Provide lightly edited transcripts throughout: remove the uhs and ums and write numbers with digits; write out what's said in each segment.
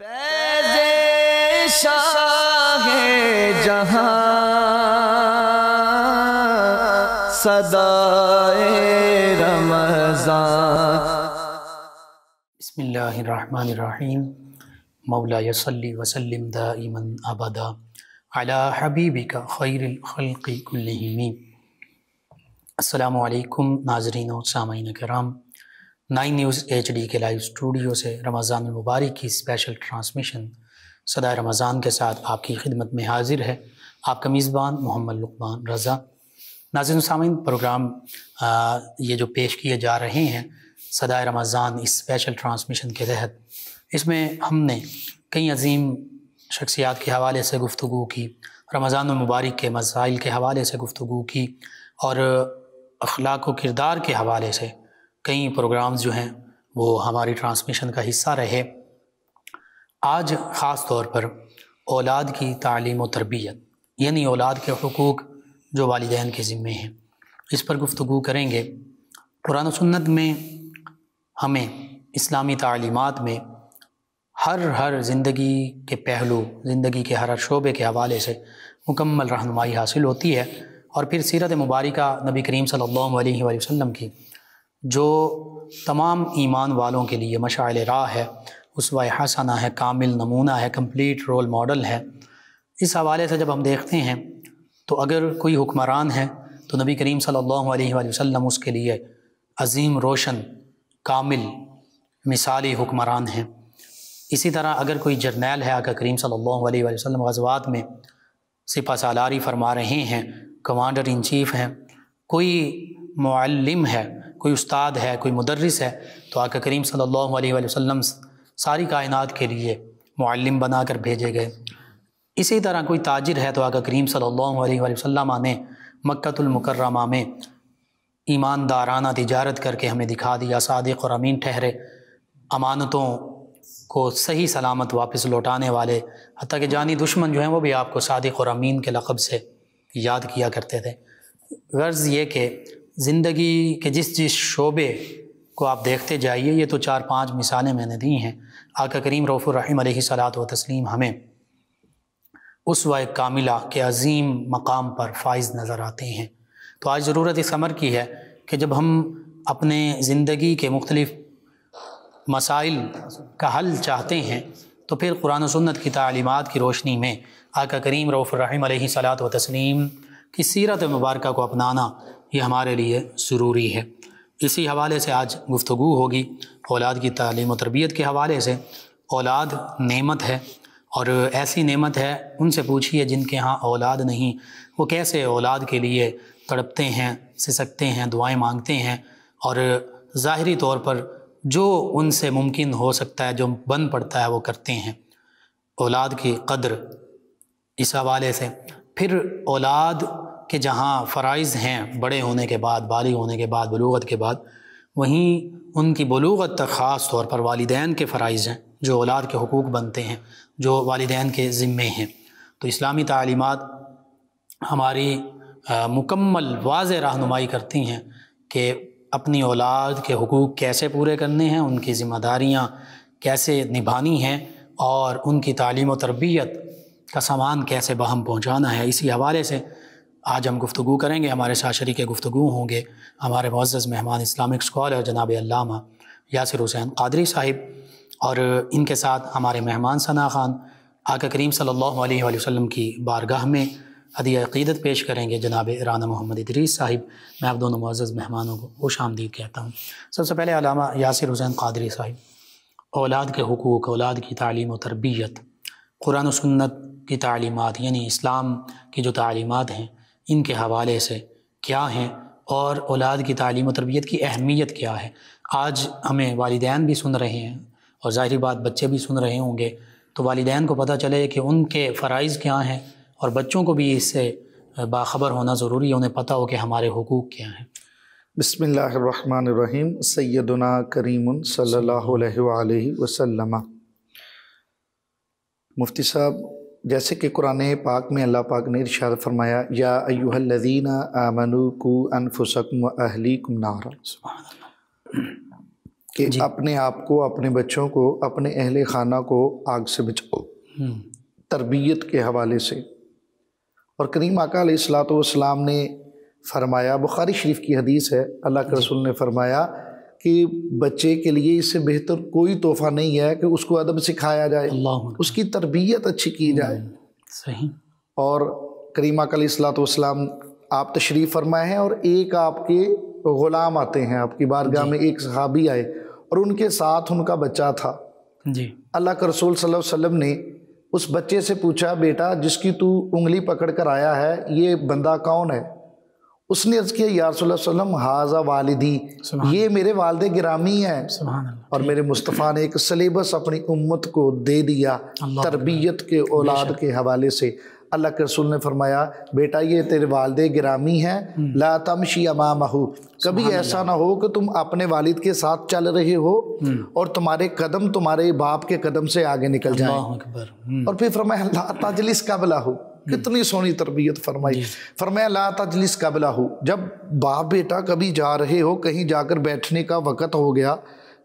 فیض شاہ جہاں صدائے رمضان۔ بسم اللہ الرحمن الرحیم۔ مولا صلی وسلم دائما ابدا علی حبیبک خیر الخلق کلہم۔ السلام علیکم ناظرین و سامعین کرام، 9 نیوز HD کے لائیو اسٹوڈیو سے رمضان المبارک کی اسپیشل ٹرانسمیشن صدائے رمضان کے ساتھ آپ کی خدمت میں حاضر ہے آپ کا میزبان محمد لقمان رضا۔ ناظرین و سامعین، پروگرام یہ جو پیش کیے جا رہے ہیں صدائے رمضان اس اسپیشل ٹرانسمیشن کے تحت، اس میں ہم نے کئی عظیم شخصیات کے حوالے سے گفتگو کی، رمضان المبارک کے مسائل کے حوالے سے گفتگو کی، اور اخلاق و کردار کے حوالے سے کئی پروگرامز جو ہیں وہ ہماری ٹرانسمیشن کا حصہ رہے۔ آج خاص طور پر اولاد کی تعلیم و تربیت، یعنی اولاد کے حقوق جو والدین کے ذمے ہیں، اس پر گفتگو کریں گے۔ قرآن و سنت میں ہمیں اسلامی تعلیمات میں ہر زندگی کے پہلو، زندگی کے ہر شعبے کے حوالے سے مکمل رہنمائی حاصل ہوتی ہے، اور پھر سیرت مبارکہ نبی کریم صلی اللہ علیہ وآلہ وسلم کی جو تمام ایمان والوں کے لیے مشعل راہ ہے، اسوہ حسنہ ہے، کامل نمونہ ہے، کمپلیٹ رول ماڈل ہے۔ اس حوالے سے جب ہم دیکھتے ہیں تو اگر کوئی حکمران ہے تو نبی کریم صلی اللہ علیہ وآلہ وسلم اس کے لیے عظیم، روشن، کامل، مثالی حکمران ہیں۔ اسی طرح اگر کوئی جرنیل ہے، آقا کریم صلی اللہ علیہ وآلہ وسلم غزوات میں سپہ سالاری فرما رہے ہیں، کمانڈر ان چیف ہیں، کوئی معلم ہے، کوئی استاد ہے، کوئی مدرس ہے، تو آقا کریم صلی اللہ علیہ وآلہ وسلم ساری کائنات کے لیے معلم بنا کر بھیجے گئے۔ اسی طرح کوئی تاجر ہے تو آقا کریم صلی اللہ علیہ وآلہ وسلم نے مکۃ المکرمہ میں ایماندارانہ تجارت کر کے ہمیں دکھا دیا، صادق اور امین ٹھہرے، امانتوں کو صحیح سلامت واپس لوٹانے والے، حتیٰ کہ جانی دشمن جو ہیں وہ بھی آپ کو صادق اور امین کے لقب سے یاد کیا کرتے تھے۔ غرض یہ کہ زندگی کے جس شعبے کو آپ دیکھتے جائیے، یہ تو 4-5 مثالیں میں نے دی ہیں، آقا کریم رؤوف الرحیم علیہ الصلوۃ والتسلیم ہمیں اسوہ کاملہ کے عظیم مقام پر فائز نظر آتے ہیں۔ تو آج ضرورت اس امر کی ہے کہ جب ہم اپنے زندگی کے مختلف مسائل کا حل چاہتے ہیں تو پھر قرآن و سنت کی تعلیمات کی روشنی میں آقا کریم رؤوف الرحیم علیہ الصلوۃ والتسلیم کی سیرت مبارکہ کو اپنانا یہ ہمارے لیے ضروری ہے۔ اسی حوالے سے آج گفتگو ہوگی اولاد کی تعلیم و تربیت کے حوالے سے۔ اولاد نعمت ہے، اور ایسی نعمت ہے، ان سے پوچھئے جن کے ہاں اولاد نہیں، وہ کیسے اولاد کے لیے تڑپتے ہیں، سسکتے ہیں، دعائیں مانگتے ہیں، اور ظاہری طور پر جو ان سے ممکن ہو سکتا ہے، جو بن پڑتا ہے، وہ کرتے ہیں۔ اولاد کی قدر اس حوالے سے، پھر اولاد کہ جہاں فرائض ہیں بڑے ہونے کے بعد، بالغ ہونے کے بعد، بلوغت کے بعد، وہیں ان کی بلوغت تک خاص طور پر والدین کے فرائض ہیں جو اولاد کے حقوق بنتے ہیں، جو والدین کے ذمے ہیں۔ تو اسلامی تعلیمات ہماری مکمل واضح رہنمائی کرتی ہیں کہ اپنی اولاد کے حقوق کیسے پورے کرنے ہیں، ان کی ذمہ داریاں کیسے نبھانی ہیں، اور ان کی تعلیم و تربیت کا سامان کیسے باہم پہنچانا ہے۔ اسی حوالے سے آج ہم گفتگو کریں گے۔ ہمارے ساتھ شریک گفتگو ہوں گے ہمارے معزز مہمان اسلامک اسکالر جناب علامہ یاسر حسین قادری صاحب، اور ان کے ساتھ ہمارے مہمان ثنا خان آقا کریم صلی اللہ علیہ وآلہ وسلم کی بارگاہ میں ہدیہ عقیدت پیش کریں گے جناب رانا محمد ادریس صاحب۔ میں آپ دونوں معزز مہمانوں کو خوش آمدید کہتا ہوں۔ سب سے پہلے علامہ یاسر حسین قادری صاحب، اولاد کے حقوق، اولاد کی تعلیم و تربیت، قرآن و سنت کی تعلیمات یعنی اسلام کی جو تعلیمات ہیں، ان کے حوالے سے کیا ہیں، اور اولاد کی تعلیم و تربیت کی اہمیت کیا ہے؟ آج ہمیں والدین بھی سن رہے ہیں، اور ظاہری بات بچے بھی سن رہے ہوں گے، تو والدین کو پتہ چلے کہ ان کے فرائض کیا ہیں، اور بچوں کو بھی اس سے باخبر ہونا ضروری ہے، انہیں پتہ ہو کہ ہمارے حقوق کیا ہیں۔ بسم اللہ الرحمن الرحیم۔ سیدنا کریم صلی اللہ علیہ وآلہ وسلم۔ مفتی صاحب، جیسے کہ قرآن پاک میں اللہ پاک نے ارشاد فرمایا، یا ایھا الذین آمنوا قوا انفسکم و اہلیکم نارا، کہ اپنے آپ کو، اپنے بچوں کو، اپنے اہل خانہ کو آگ سے بچاؤ، تربیت کے حوالے سے۔ اور کریم آقا علیہ الصلوۃ والسلام نے فرمایا، بخاری شریف کی حدیث ہے، اللہ کے رسول نے فرمایا کہ بچے کے لیے اس سے بہتر کوئی تحفہ نہیں ہے کہ اس کو ادب سکھایا جائے، اس کی تربیت اچھی کی جائے۔ صحیح۔ اور کریم آقا علیہ الصلوۃ والسلام آپ تشریف فرمائے ہیں، اور ایک آپ کے غلام آتے ہیں آپ کی بارگاہ میں، ایک صحابی آئے اور ان کے ساتھ ان کا بچہ تھا۔ جی۔ اللہ کے رسول صلی اللہ علیہ وسلم نے اس بچے سے پوچھا، بیٹا جس کی تو انگلی پکڑ کر آیا ہے یہ بندہ کون ہے؟ اس نے عرض کیا، یا رسول اللہ صلی اللہ علیہ وسلم ھذا والدی، یہ میرے والد گرامی ہیں۔ سبحان اللہ۔ اور میرے مصطفیٰ نے ایک سلیبس اپنی امت کو دے دیا تربیت کے، اولاد کے حوالے سے۔ اللہ کے رسول نے فرمایا، بیٹا یہ تیرے والد گرامی ہیں، لا تمشی امامہ، کبھی ایسا نہ ہو کہ تم اپنے والد کے ساتھ چل رہے ہو اور تمہارے قدم تمہارے باپ کے قدم سے آگے نکل جائیں۔ اللہ اکبر۔ اور پھر فرمایا لا تجلس قبلہ، کتنی سونی تربیت فرمائی۔ فرمایا لا تجلس قبلہ، جب باپ بیٹا کبھی جا رہے ہو، کہیں جا کر بیٹھنے کا وقت ہو گیا،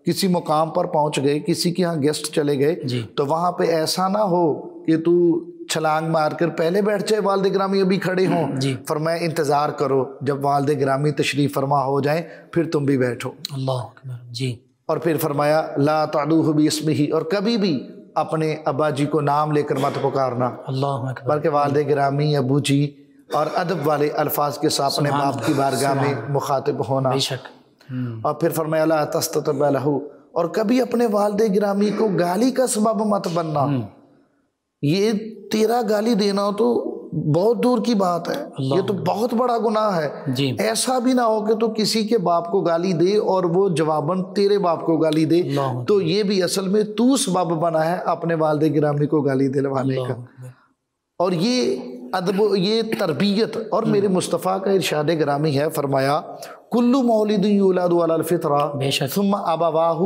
کسی مقام پر پہنچ گئے، کسی کے ہاں گیسٹ چلے گئے، تو وہاں پہ ایسا نہ ہو کہ تو چھلانگ مار کر پہلے بیٹھ جائے، والد گرامی ابھی کھڑے ہوں۔ فرمایا انتظار کرو، جب والد گرامی تشریف فرما ہو جائیں پھر تم بھی بیٹھو۔ اللہ اکبر۔ جی۔ اور پھر فرمایا لا تعدوہ باسمہ، اور کبھی بھی اپنے ابا جی کو نام لے کر مت پکارنا، اللہ اکبر۔ بلکہ والد گرامی، ابو جی اور ادب والے الفاظ کے ساتھ اپنے باپ کی بارگاہ میں مخاطب ہونا۔ بے شک۔ اور پھر فرمایا لا تستطب لہ، اور کبھی اپنے والد گرامی کو گالی کا سبب مت بننا۔ یہ تیرا گالی دینا تو بہت دور کی بات ہے، یہ تو بہت بڑا گناہ ہے۔ ایسا بھی نہ ہو کہ تو کسی کے باپ کو گالی دے اور وہ جواباً تیرے باپ کو گالی دے، تو یہ بھی اصل میں تو سبب بنا ہے اپنے والد گرامی کو گالی دلوانے کا۔ اور یہ ادب، یہ تربیت، اور میرے مصطفیٰ کا ارشاد گرامی ہے، فرمایا کل مولد یولد علی الفطرہ ثم ابواہ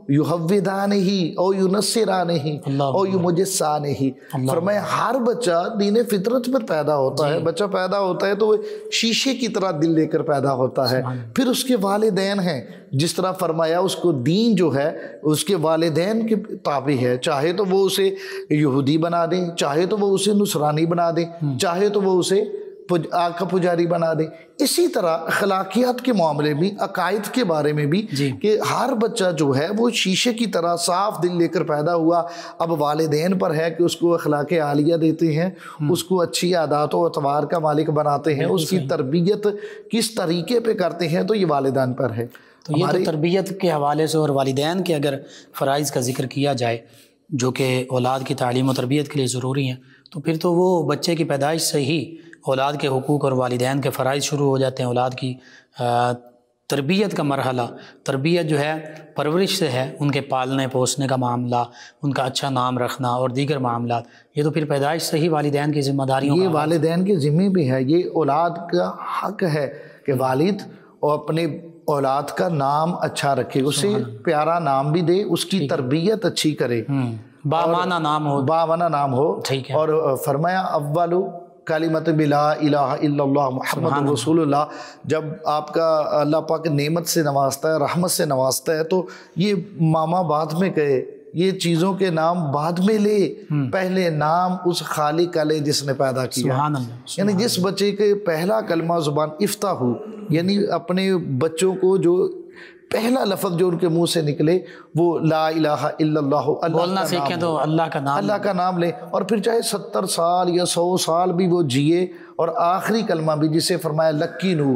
یحودانہ او ینصرانہ او یمجسانہ۔ فرمایا ہر بچہ دین فطرت پر پیدا ہوتا ہے، بچہ پیدا ہوتا ہے تو وہ شیشے کی طرح دل لے کر پیدا ہوتا ہے، پھر اس کے والدین ہیں، جس طرح فرمایا اس کو دین جو ہے اس کے والدین کے تابع ہے، چاہے تو وہ اسے یہودی بنا دیں، چاہے تو وہ اسے نصرانی بنا دیں، چاہے تو وہ اسے آگ کا پجاری بنا دیں۔ اسی طرح اخلاقیات کے معاملے میں، عقائد کے بارے میں بھی، کہ ہر بچہ جو ہے وہ شیشے کی طرح صاف دل لے کر پیدا ہوا، اب والدین پر ہے کہ اس کو اخلاق عالیہ دیتے ہیں، اس کو اچھی عادات و اطوار کا مالک بناتے ہیں، اس کی تربیت کس طریقے پہ کرتے ہیں، تو یہ والدین پر ہے۔ تو یہ تو تربیت کے حوالے سے، اور والدین کے اگر فرائض کا ذکر کیا جائے جو کہ اولاد کی تعلیم و تربیت کے لیے ضروری ہیں، تو پھر تو وہ بچے کی پیدائش سے ہی اولاد کے حقوق اور والدین کے فرائض شروع ہو جاتے ہیں۔ اولاد کی تربیت کا مرحلہ، تربیت جو ہے پرورش سے ہے، ان کے پالنے پوسنے کا معاملہ، ان کا اچھا نام رکھنا اور دیگر معاملات، یہ تو پھر پیدائش سے ہی والدین کی ذمہ داریوں، یہ والدین کی ذمہ بھی ہے، یہ اولاد کا حق ہے کہ والد اور اپنے اولاد کا نام اچھا رکھے، اسے پیارا نام بھی دے، اس کی تربیت اچھی کرے، بامعنی نام ہو، بامعنی نام ہو۔ اور فرمایا اولو کلمۃ بلا الہ الا اللہ محمد رسول اللہ، جب آپ کا اللہ پاک نعمت سے نوازتا ہے، رحمت سے نوازتا ہے، تو یہ ماما بعد میں کہے، یہ چیزوں کے نام بعد میں لے، پہلے نام اس خالق کا لے جس نے پیدا کیا۔ یعنی جس بچے کے پہلا کلمہ زبان افتح ہو، یعنی اپنے بچوں کو جو پہلا لفظ جو ان کے منہ سے نکلے وہ لا الہ الا اللہ، بولنا سیکھیں تو اللہ کا نام لے، اور پھر چاہے 70 سال یا 100 سال بھی وہ جیے، اور آخری کلمہ بھی جسے فرمایا لکینو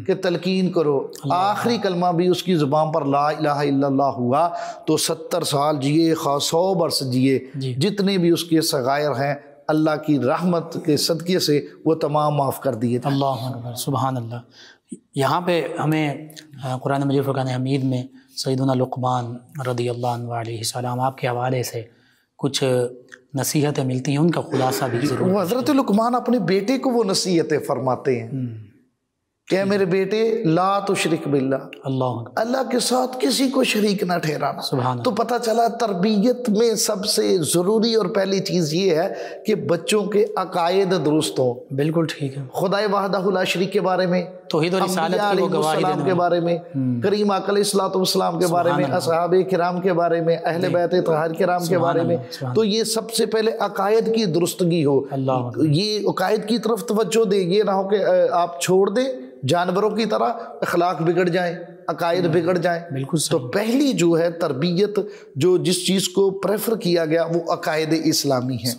کہ تلقین کرو، آخری کلمہ بھی اس کی زبان پر لا الہ الا اللہ ہوا تو 70 سال جیے، 100 برس جیے، جتنے بھی اس کے صغائر ہیں اللہ کی رحمت کے صدقے سے وہ تمام معاف کر دیے۔ اللہ اکبر، سبحان اللہ۔ یہاں پہ ہمیں قرآن مجید فرقان حمید میں سیدنا لقمان رضی اللہ عنہ علیہ السلام آپ کے حوالے سے کچھ نصیحتیں ملتی ہیں، ان کا خلاصہ بھی ضرور۔ وہ حضرت لقمان اپنے بیٹے کو وہ نصیحتیں فرماتے ہیں کہ میرے بیٹے لا تشرک باللہ، اللہ کے ساتھ کسی کو شریک نہ ٹھہرانا۔ تو پتہ چلا تربیت میں سب سے ضروری اور پہلی چیز یہ ہے کہ بچوں کے عقائد درست ہوں۔ بالکل ٹھیک ہے۔ خدائے وحدہ لا شریک کے بارے میں توحید و رسالت کی وہ گواہی السلام کے بارے میں، کریم آقا علیہ الصلوۃ والسلام کے بارے میں، اصحاب کرام کے بارے میں، اہل بیت طاہر کرام کے بارے میں. تو یہ سب سے پہلے عقائد کی درستگی ہو، یہ عقائد کی طرف توجہ دے. یہ نہ ہو کہ آپ چھوڑ دیں جانوروں کی طرح، اخلاق بگڑ جائیں، عقائد بگڑ جائیں. تو پہلی جو ہے تربیت، جو جس چیز کو پریفر کیا گیا وہ عقائد اسلامی ہے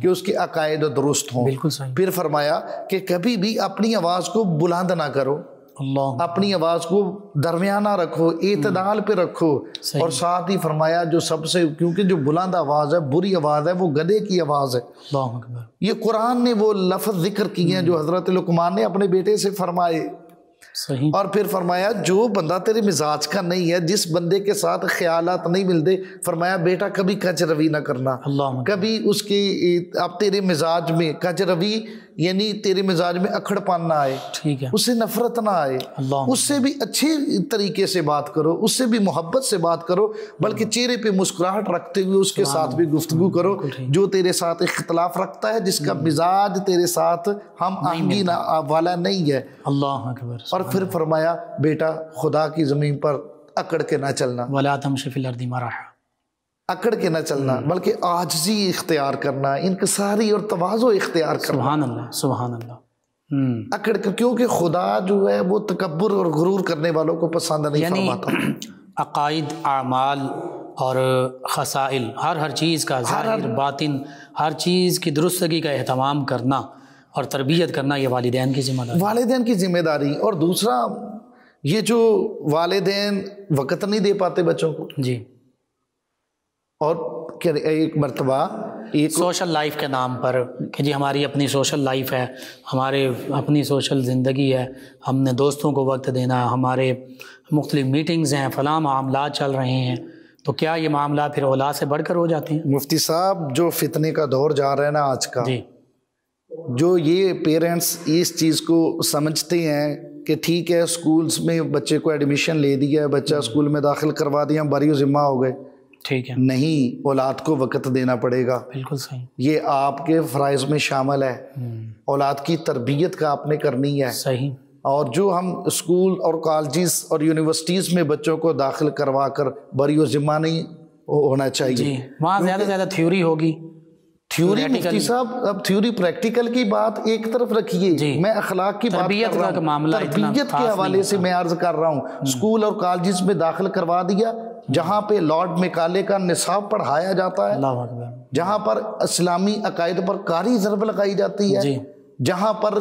کہ اس کے عقائد درست ہوں. پھر فرمایا کہ کبھی بھی اپنی آواز کو بلند نہ کرو، اپنی آواز کو درمیانہ رکھو، اعتدال پہ رکھو. اور ساتھ ہی فرمایا جو سب سے، کیونکہ جو بلند آواز ہے، بری آواز ہے، وہ گدھے کی آواز ہے. یہ قرآن نے وہ لفظ ذکر کیے ہیں جو حضرت لقمان نے اپنے بیٹے سے فرمائے. اور پھر فرمایا جو بندہ تیرے مزاج کا نہیں ہے، جس بندے کے ساتھ خیالات نہیں ملتے، فرمایا بیٹا کبھی کج روی نہ کرنا، کبھی اس کی اب تیرے مزاج میں کج روی یعنی تیرے مزاج میں اکھڑ پان نہ آئے، اس سے نفرت نہ آئے، اس سے بھی اچھے طریقے سے بات کرو، اس سے بھی محبت سے بات کرو، بلکہ چہرے پہ مسکراہٹ رکھتے ہوئے اس کے ساتھ بھی گفتگو کرو. جو تیرے ساتھ اختلاف رکھتا ہے، جس کا مزاج تیرے ساتھ ہم آہنگی والا نہیں ہے. اللہ اکبر. اور پھر فرمایا بیٹا خدا کی زمین پر اکڑ کے نہ چلنا، وَلَا تَمْشِ فِي الْأَرْضِ مَرَحًا، اکڑ کے نہ چلنا، بلکہ عاجزی اختیار کرنا، انکساری اور تواضع اختیار کرنا. سبحان اللہ، سبحان اللہ. اکڑ کے، کیونکہ خدا جو ہے وہ تکبر اور غرور کرنے والوں کو پسند نہیں فرماتا. عقائد، اعمال اور خصائل، ہر چیز کا ظاہر باطن، ہر چیز کی درستگی کا اہتمام کرنا اور تربیت کرنا یہ والدین کی ذمہ داری، والدین کی ذمہ داری. اور دوسرا یہ جو والدین وقت نہیں دے پاتے بچوں کو، جی، اور ایک مرتبہ ایک سوشل لائف کے نام پر کہ جی ہماری اپنی سوشل لائف ہے، ہمارے اپنی سوشل زندگی ہے، ہم نے دوستوں کو وقت دینا، ہمارے مختلف میٹنگز ہیں، فلاں معاملات چل رہے ہیں، تو کیا یہ معاملات پھر اولاد سے بڑھ کر ہو جاتے ہیں؟ مفتی صاحب جو فتنے کا دور جا رہا ہے نا آج کا، جی، جو یہ پیرنٹس اس چیز کو سمجھتے ہیں کہ ٹھیک ہے اسکولز میں بچے کو ایڈمیشن لے دیا ہے، بچہ اسکول میں داخل کروا دیا، ہم بری ذمہ ہو گئے. ٹھیک ہے، نہیں، اولاد کو وقت دینا پڑے گا. بالکل صحیح. یہ آپ کے فرائض میں شامل ہے، اولاد کی تربیت کا آپ نے کرنی ہے. صحیح. اور جو ہم اسکول اور کالجز اور یونیورسٹیز میں بچوں کو داخل کروا کر بری و ذمہ نہیں ہونا چاہیے. جی، وہاں زیادہ سے زیادہ تھیوری ہوگی. تھیوری مفتی صاحب، اب تھیوری پریکٹیکل کی بات ایک طرف رکھیے، میں اخلاق کی بات کر رہا ہوں، تربیت کے حوالے سے میں عرض کر رہا ہوں. اسکول اور کالجز میں داخل کروا دیا جہاں پہ لارڈ میکالے کا نصاب پڑھایا جاتا ہے، جہاں پر اسلامی عقائد پر کاری ضرب لگائی جاتی ہے، جہاں پر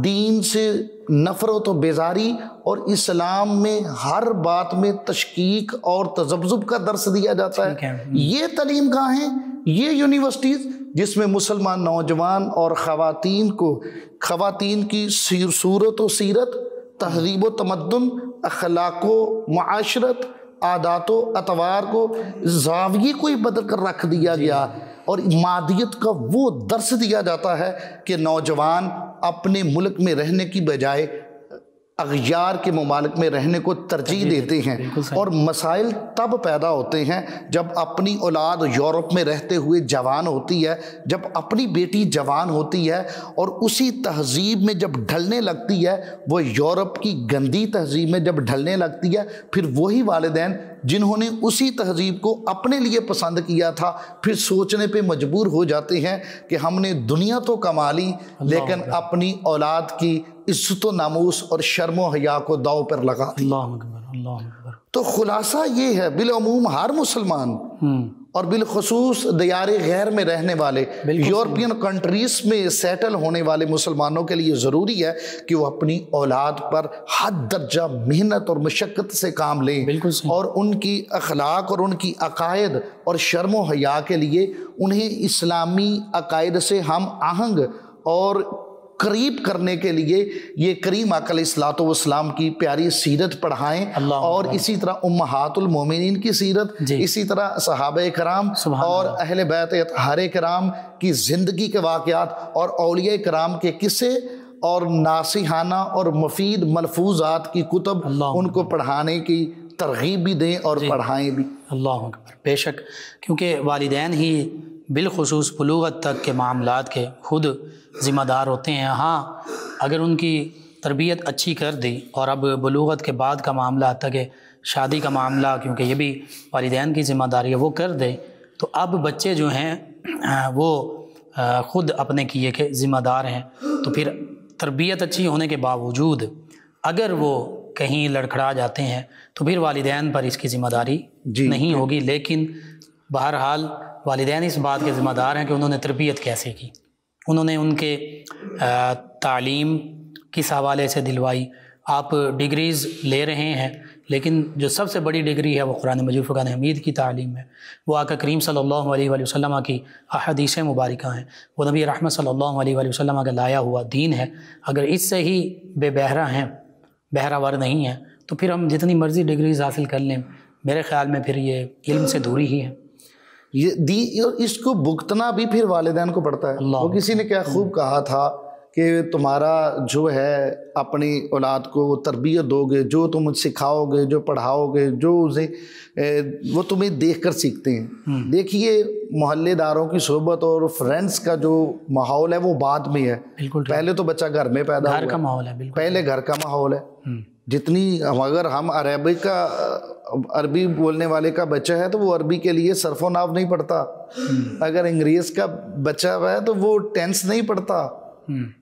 دین سے نفرت و بیزاری اور اسلام میں ہر بات میں تشکیک اور تذبذب کا درس دیا جاتا ہے. یہ تعلیم گاہ ہیں، یہ یونیورسٹیز جس میں مسلمان نوجوان اور خواتین کی صورت و سیرت، تہذیب و تمدن، اخلاق و معاشرت، عادات و اطوار کو زاویے کو ہی بدل کر رکھ دیا گیا، اور مادیت کا وہ درس دیا جاتا ہے کہ نوجوان اپنے ملک میں رہنے کی بجائے اغیار کے ممالک میں رہنے کو ترجیح دیتے ہیں. اور مسائل تب پیدا ہوتے ہیں جب اپنی اولاد یورپ میں رہتے ہوئے جوان ہوتی ہے، جب اپنی بیٹی جوان ہوتی ہے اور اسی تہذیب میں جب ڈھلنے لگتی ہے، وہ یورپ کی گندی تہذیب میں جب ڈھلنے لگتی ہے، پھر وہی والدین جنہوں نے اسی تہذیب کو اپنے لیے پسند کیا تھا پھر سوچنے پہ مجبور ہو جاتے ہیں کہ ہم نے دنیا تو کما لی لیکن اپنی اولاد کی عزت و ناموس اور شرم و حیا کو داؤ پر لگا دی. اللہ اکبر، اللہ اکبر. تو خلاصہ یہ ہے، بالعموم ہر مسلمان اور بالخصوص دیار غیر میں رہنے والے، یورپین کنٹریز میں سیٹل ہونے والے مسلمانوں کے لیے ضروری ہے کہ وہ اپنی اولاد پر حد درجہ محنت اور مشقت سے کام لیں، اور ان کی اخلاق اور ان کی عقائد اور شرم و حیا کے لیے انہیں اسلامی عقائد سے ہم آہنگ اور قریب کرنے کے لیے یہ کریم آقا علیہ الصلوۃ والسلام کی پیاری سیرت پڑھائیں، اور اسی طرح امہات المومنین کی سیرت، اسی طرح صحابہ کرام اور اہل بیت اطہار کرام کی زندگی کے واقعات اور اولیاء کرام کے قصے اور ناصحانہ اور مفید ملفوظات کی کتب ان کو پڑھانے کی ترغیب بھی دیں اور پڑھائیں بھی. اللہ اکبر. بے شک، کیونکہ والدین ہی بالخصوص بلوغت تک کے معاملات کے خود ذمہ دار ہوتے ہیں. ہاں، اگر ان کی تربیت اچھی کر دی اور اب بلوغت کے بعد کا معاملہ آتا کہ شادی کا معاملہ، کیونکہ یہ بھی والدین کی ذمہ داری ہے، وہ کر دے، تو اب بچے جو ہیں وہ خود اپنے کیے کے ذمہ دار ہیں، تو پھر تربیت اچھی ہونے کے باوجود اگر وہ کہیں لڑکھڑا جاتے ہیں تو پھر والدین پر اس کی ذمہ داری نہیں ہوگی، لیکن بہرحال والدین اس بات کے ذمہ دار ہیں کہ انہوں نے تربیت کیسے کی، انہوں نے ان کے تعلیم کس حوالے سے دلوائی۔ آپ ڈگریز لے رہے ہیں، لیکن جو سب سے بڑی ڈگری ہے وہ قرآن مجید فرقان حمید کی تعلیم ہے، وہ آقا کریم صلی اللہ علیہ وآلہ وسلم کی احادیث مبارکہ ہیں، وہ نبی رحمت صلی اللہ علیہ وآلہ وسلم کا لایا ہوا دین ہے۔ اگر اس سے ہی بے بہرہ ہیں، بہرہ ور نہیں ہیں، تو پھر ہم جتنی مرضی ڈگریز حاصل کر لیں، میرے خیال میں پھر یہ علم سے دوری ہی ہے۔ یہ اس کو بھگتنا بھی پھر والدین کو پڑتا ہے۔ وہ کسی نے کیا خوب کہا تھا کہ تمہارا جو ہے اپنی اولاد کو وہ تربیت دو گے، جو تم سکھاؤ گے، جو پڑھاؤ گے، جو اسے وہ تمہیں دیکھ کر سیکھتے ہیں۔ دیکھیے محلے داروں کی صحبت اور فرینڈس کا جو ماحول ہے وہ بعد میں ہے، پہلے تو بچہ گھر میں پیدا گھر کا ماحول ہے، پہلے گھر کا ماحول ہے۔ جتنی اگر ہم عربی بولنے والے کا بچہ ہے تو وہ عربی کے لیے صرف و نحو نہیں پڑھتا، اگر انگریز کا بچہ ہے تو وہ ٹینس نہیں پڑھتا۔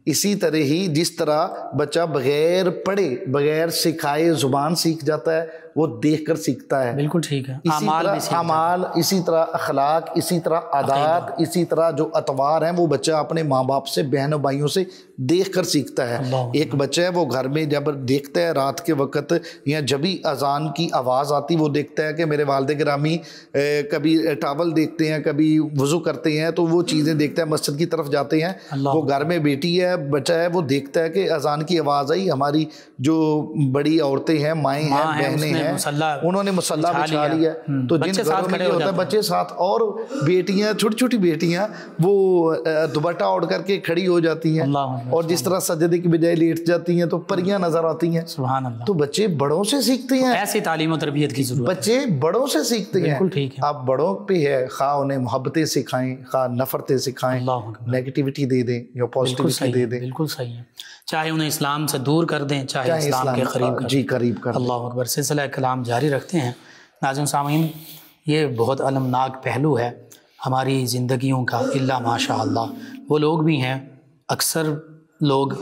اسی طرح ہی جس طرح بچہ بغیر پڑھے بغیر سکھائے زبان سیکھ جاتا ہے، وہ دیکھ کر سیکھتا ہے۔ بالکل ٹھیک ہے۔ اعمال، اسی طرح اخلاق، اسی طرح عادات، اسی طرح جو اطوار ہیں وہ بچہ اپنے ماں باپ سے، بہن و بھائیوں سے دیکھ کر سیکھتا ہے۔ ایک بچہ ہے وہ گھر میں جب دیکھتا ہے رات کے وقت یا جب بھی اذان کی آواز آتی وہ دیکھتا ہے کہ میرے والد گرامی کبھی ٹاول دیکھتے ہیں، کبھی وضو کرتے ہیں، تو وہ چیزیں دیکھتا ہے، مسجد کی طرف جاتے ہیں، وہ گھر میں بیٹی ہے بچہ ہے وہ دیکھتا ہے کہ اذان کی آواز آئی، ہماری جو بڑی عورتیں ہیں، مائیں ہیں، بہنیں ہیں، انہوں نے مصلی بچھا لیا، تو جن گھروں میں یہ ہوتا ہے بچے ساتھ، اور بیٹیاں چھوٹی چھوٹی بیٹیاں وہ دوپٹہ اوڑھ کر کے کھڑی ہو جاتی ہیں، اور جس طرح سجدے کی بجائے لیٹ جاتی ہیں تو پریاں نظر آتی ہیں۔ سبحان اللہ۔ تو بچے بڑوں سے سیکھتے ہیں، ایسی تعلیم و تربیت کی ضرورت، بچے بڑوں سے سیکھتے ہیں۔ بالکل ٹھیک ہے۔ آپ بڑوں پہ ہے، خواہ انہیں محبتیں سکھائیں، خواہ نفرتیں سکھائیں، نیگیٹیوٹی دے دیں یا پازیٹیوٹی دے دیں، بالکل صحیح ہے، چاہے انہیں اسلام سے دور کر دیں، چاہے اسلام کے قریب کر دیں۔ اللہ اکبر۔ سلسلہ کلام جاری رکھتے ہیں۔ ناظرین سامعین، یہ بہت المناک پہلو ہے ہماری زندگیوں کا، الا ماشاء اللہ وہ لوگ بھی ہیں، اکثر لوگ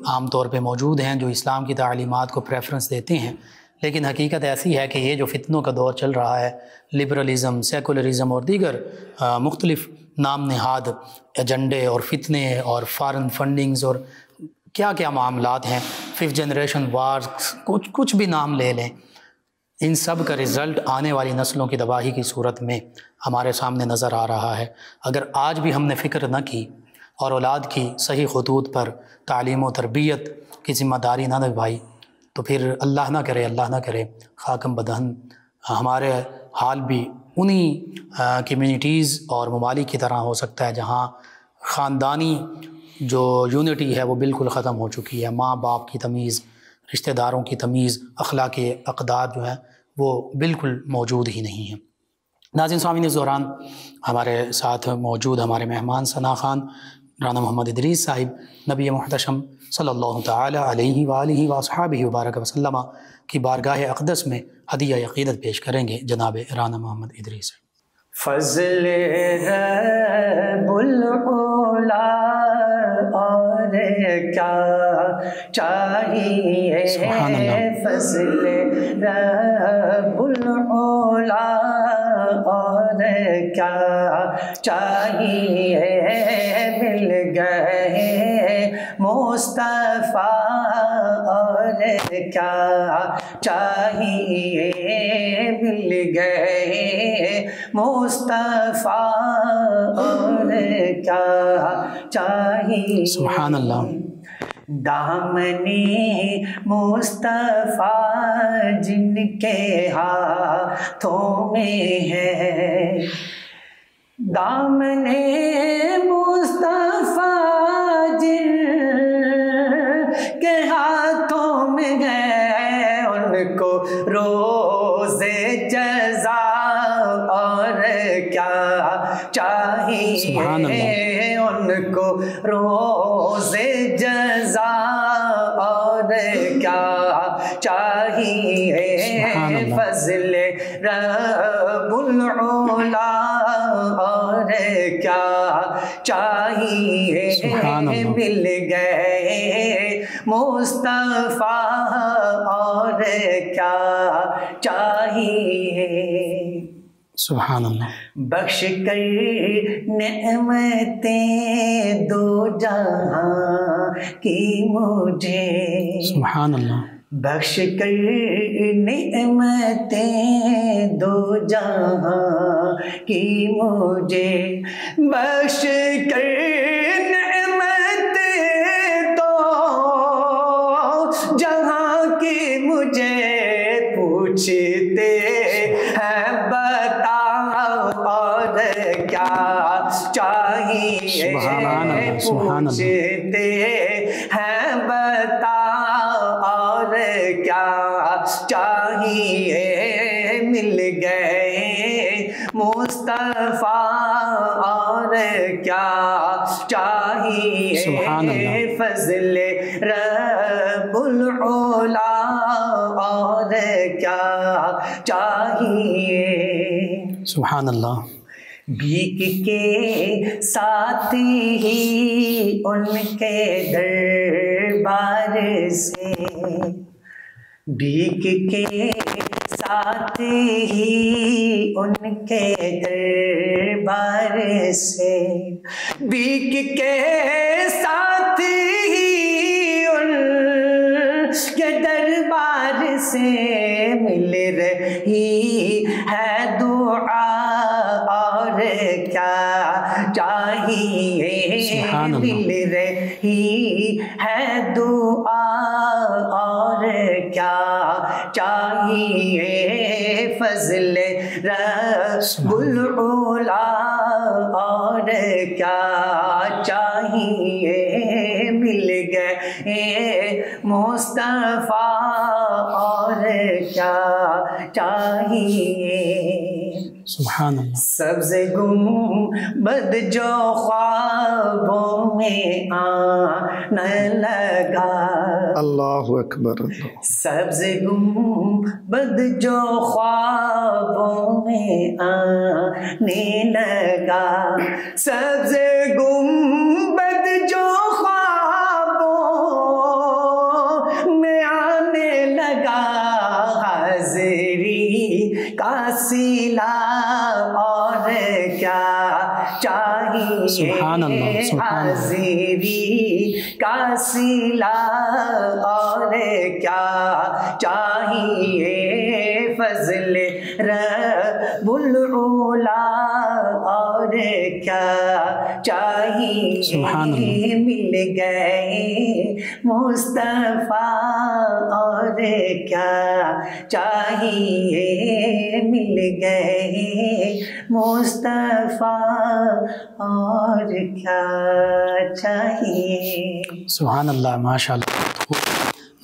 عام طور پہ موجود ہیں جو اسلام کی تعلیمات کو پریفرنس دیتے ہیں، لیکن حقیقت ایسی ہے کہ یہ جو فتنوں کا دور چل رہا ہے، لبرلزم، سیکولرزم اور دیگر مختلف نام نہاد ایجنڈے اور فتنے اور فارن فنڈنگز اور کیا کیا معاملات ہیں، 5th جنریشن وارز، کچھ بھی نام لے لیں، ان سب کا رزلٹ آنے والی نسلوں کی تباہی کی صورت میں ہمارے سامنے نظر آ رہا ہے۔ اگر آج بھی ہم نے فکر نہ کی اور اولاد کی صحیح خطوط پر تعلیم و تربیت کی ذمہ داری نہ نبھائی تو پھر اللہ نہ کرے خاکم بدہن ہمارے حال بھی انہی کمیونٹیز اور ممالک کی طرح ہو سکتا ہے جہاں خاندانی جو یونٹی ہے وہ بالکل ختم ہو چکی ہے، ماں باپ کی تمیز، رشتہ داروں کی تمیز، اخلاقی اقدار جو ہیں وہ بالکل موجود ہی نہیں ہیں۔ ناظرین سامعین، اس دوران ہمارے ساتھ موجود ہمارے مہمان ثنا خان رانا محمد ادریس صاحب نبی محتشم صلی اللہ تعالی علیہ وآلہ واصحابہ وبارک وسلم کی بارگاہ اقدس میں ہدیہ عقیدت پیش کریں گے جناب رانا محمد ادریس۔ فضل رب العلا اور کیا چاہیے، فضل رب العلا اور کیا چاہیے، مل گئے مصطفیٰ اور کیا چاہیے، مل گئے مصطفیٰ اور کیا چاہیے۔ سبحان اللہ۔ دامنی مصطفیٰ جن کے ہاتھوں میں ہے، دامنی مصطفیٰ جن کے ہاتھوں میں ہے، ان کو روز جزا اور کیا چاہیے، چاہیے ان کو روز جزا اور کیا چاہیے فضل رب العلا اور کیا چاہیے مل گئے مصطفیٰ اور کیا چاہیے سبحان اللہ بخش کر نعمتیں دو جہاں کی مجھے سبحان اللہ بخش کر نعمتیں دو جہاں کی مجھے بخش کر نعمتیں دو جہاں کی مجھے پوچھتے ہیں بتاؤ اور کیا چاہیے پوچھتے ہیں بتاؤ اور کیا چاہیے مل گئے مصطفیٰ اور کیا چاہیے فضل رب العلا اور کیا چاہیے سبحان اللہ بھیک کے ساتھ ہی ان کے دربار سے بھیک کے ساتھ ہی ان کے دربار سے بھیک کے ساتھ ہی ان کے دربار سے مل رہی ہے دعا اور کیا چاہیے مل رہی ہے دعا اور کیا چاہیے فضل رب العلا اور کیا چاہیے مل گئے مصطفیٰ اور کیا چاہیے سبحان اللہ سبز گنبد جو خوابوں میں آنے لگا اللہ اکبر سبز گنبد جو خوابوں میں آنے لگا سبز گنبد جو خوابوں میں آنے لگا حاضری کا صلہ اور کیا چاہیے حاضری کا صلہ اور کیا چاہیے فضل رب العلا اور کیا چاہیے مل گئے مصطفیٰ اور کیا چاہیے مل گئے مصطفیٰ اور کیا چاہیے سبحان اللہ ماشاء اللہ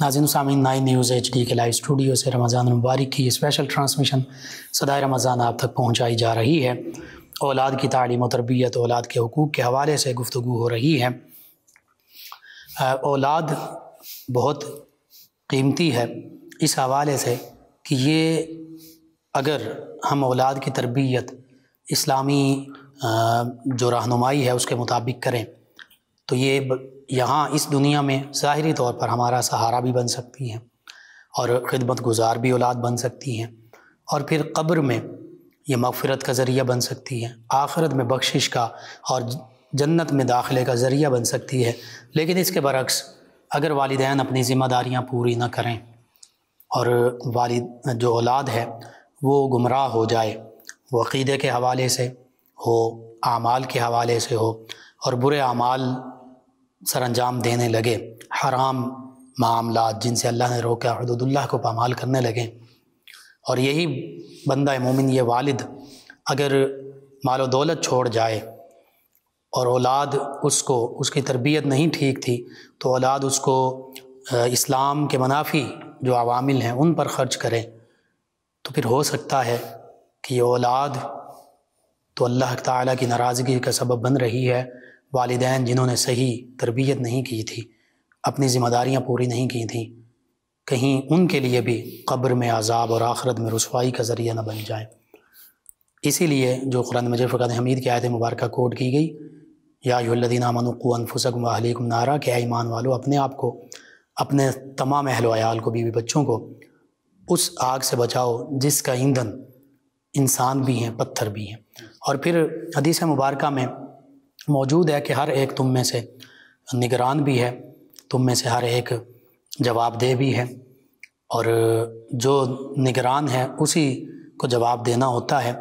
ناظرین سامعین 9 نیوز HD کے لائیو اسٹوڈیو سے رمضان المبارک کی اسپیشل ٹرانسمیشن صدائے رمضان آپ تک پہنچائی جا رہی ہے اولاد کی تعلیم و تربیت اولاد کے حقوق کے حوالے سے گفتگو ہو رہی ہے اولاد بہت قیمتی ہے اس حوالے سے کہ یہ اگر ہم اولاد کی تربیت اسلامی جو رہنمائی ہے اس کے مطابق کریں تو یہ یہاں اس دنیا میں ظاہری طور پر ہمارا سہارا بھی بن سکتی ہیں اور خدمت گزار بھی اولاد بن سکتی ہیں اور پھر قبر میں یہ مغفرت کا ذریعہ بن سکتی ہے آخرت میں بخشش کا اور جنت میں داخلے کا ذریعہ بن سکتی ہے لیکن اس کے برعکس اگر والدین اپنی ذمہ داریاں پوری نہ کریں اور والد جو اولاد ہے وہ گمراہ ہو جائے وہ عقیدے کے حوالے سے ہو اعمال کے حوالے سے ہو اور برے اعمال سر انجام دینے لگے حرام معاملات جن سے اللہ نے روکا حدود اللہ کو پامال کرنے لگیں اور یہی بندہ مومن یہ والد اگر مال و دولت چھوڑ جائے اور اولاد اس کی تربیت نہیں ٹھیک تھی تو اولاد اس کو اسلام کے منافی جو عوامل ہیں ان پر خرچ کرے تو پھر ہو سکتا ہے کہ یہ اولاد تو اللہ تعالیٰ کی ناراضگی کا سبب بن رہی ہے۔ والدین جنہوں نے صحیح تربیت نہیں کی تھی، اپنی ذمہ داریاں پوری نہیں کی تھیں، کہیں ان کے لیے بھی قبر میں عذاب اور آخرت میں رسوائی کا ذریعہ نہ بن جائیں۔ اسی لیے جو قرآن مجید فرقان حمید کی آیت مبارکہ کوٹ کی گئی، یا ایھا الذین آمنوا قوا انفسکم واہلیکم نارا، کہ اے ایمان والو اپنے آپ کو، اپنے تمام اہل و عیال کو، بیوی بچوں کو اس آگ سے بچاؤ جس کا ایندھن انسان بھی ہیں، پتھر بھی ہیں۔ اور پھر حدیث مبارکہ میں موجود ہے کہ ہر ایک تم میں سے نگران بھی ہے، تم میں سے ہر ایک جواب دہ بھی ہے، اور جو نگران ہے اسی کو جواب دینا ہوتا ہے۔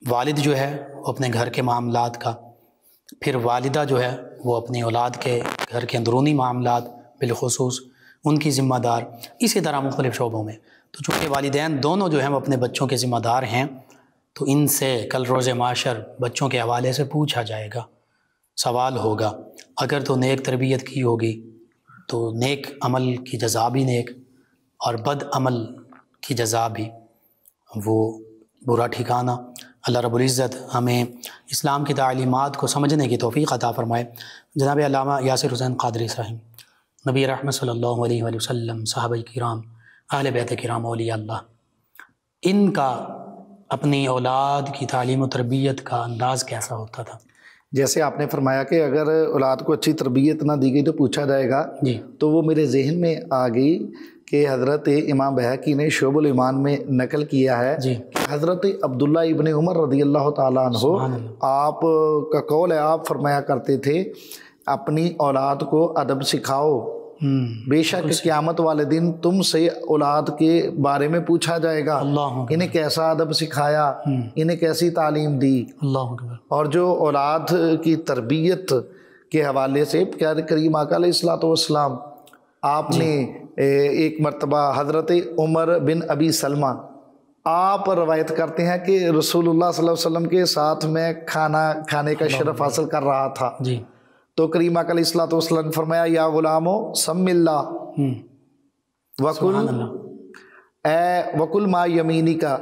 والد جو ہے وہ اپنے گھر کے معاملات کا، پھر والدہ جو ہے وہ اپنی اولاد کے گھر کے اندرونی معاملات بالخصوص ان کی ذمہ دار، اسی طرح مختلف شعبوں میں۔ تو چونکہ والدین دونوں جو ہیں وہ اپنے بچوں کے ذمہ دار ہیں، تو ان سے کل روز محشر بچوں کے حوالے سے پوچھا جائے گا، سوال ہوگا۔ اگر تو نیک تربیت کی ہوگی تو نیک عمل کی جزا بھی نیک، اور بد عمل کی جزا بھی وہ برا ٹھکانہ۔ اللہ رب العزت ہمیں اسلام کی تعلیمات کو سمجھنے کی توفیق عطا فرمائے۔ جناب علامہ یاسر حسین قادری صاحب، نبی رحمت صلی اللہ علیہ وآلہ وسلم، صحابہ کرام، اہل بیت کرام، اولیاء اللہ، ان کا اپنی اولاد کی تعلیم و تربیت کا انداز کیسا ہوتا تھا؟ جیسے آپ نے فرمایا کہ اگر اولاد کو اچھی تربیت نہ دی گئی تو پوچھا جائے گا، جی، تو وہ میرے ذہن میں آ گئی کہ حضرت امام بہقی نے شعب الایمان میں نقل کیا ہے جی، کہ حضرت عبداللہ ابن عمر رضی اللہ تعالیٰ عنہ، سبحان اللہ، آپ کا قول ہے، آپ فرمایا کرتے تھے اپنی اولاد کو ادب سکھاؤ، بے شک قیامت والے دن تم سے اولاد کے بارے میں پوچھا جائے گا، اللہ انہیں کیسا ادب سکھایا، انہیں کیسی تعلیم دی۔ اللہ اکبر۔ اور جو اولاد کی تربیت کے حوالے سے پیارے کریم آقا علیہ الصلوۃ والسلام، آپ نے ایک مرتبہ حضرت عمر بن ابی سلمہ، آپ روایت کرتے ہیں کہ رسول اللہ صلی اللہ علیہ وسلم کے ساتھ میں کھانا کھانے کا شرف حاصل کر رہا تھا، جی، تو کریم آقا علیہ الصلوۃ والسلام نے فرمایا یا غلامو سم اللہ وکل ما یمینی کا،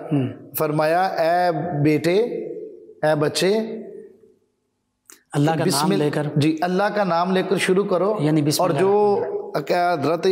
فرمایا اے بیٹے، اے بچے، اللہ کا نام لے کر، جی اللہ کا نام لے کر شروع کرو۔ یعنی بسم اور اللہ۔ جو حضرت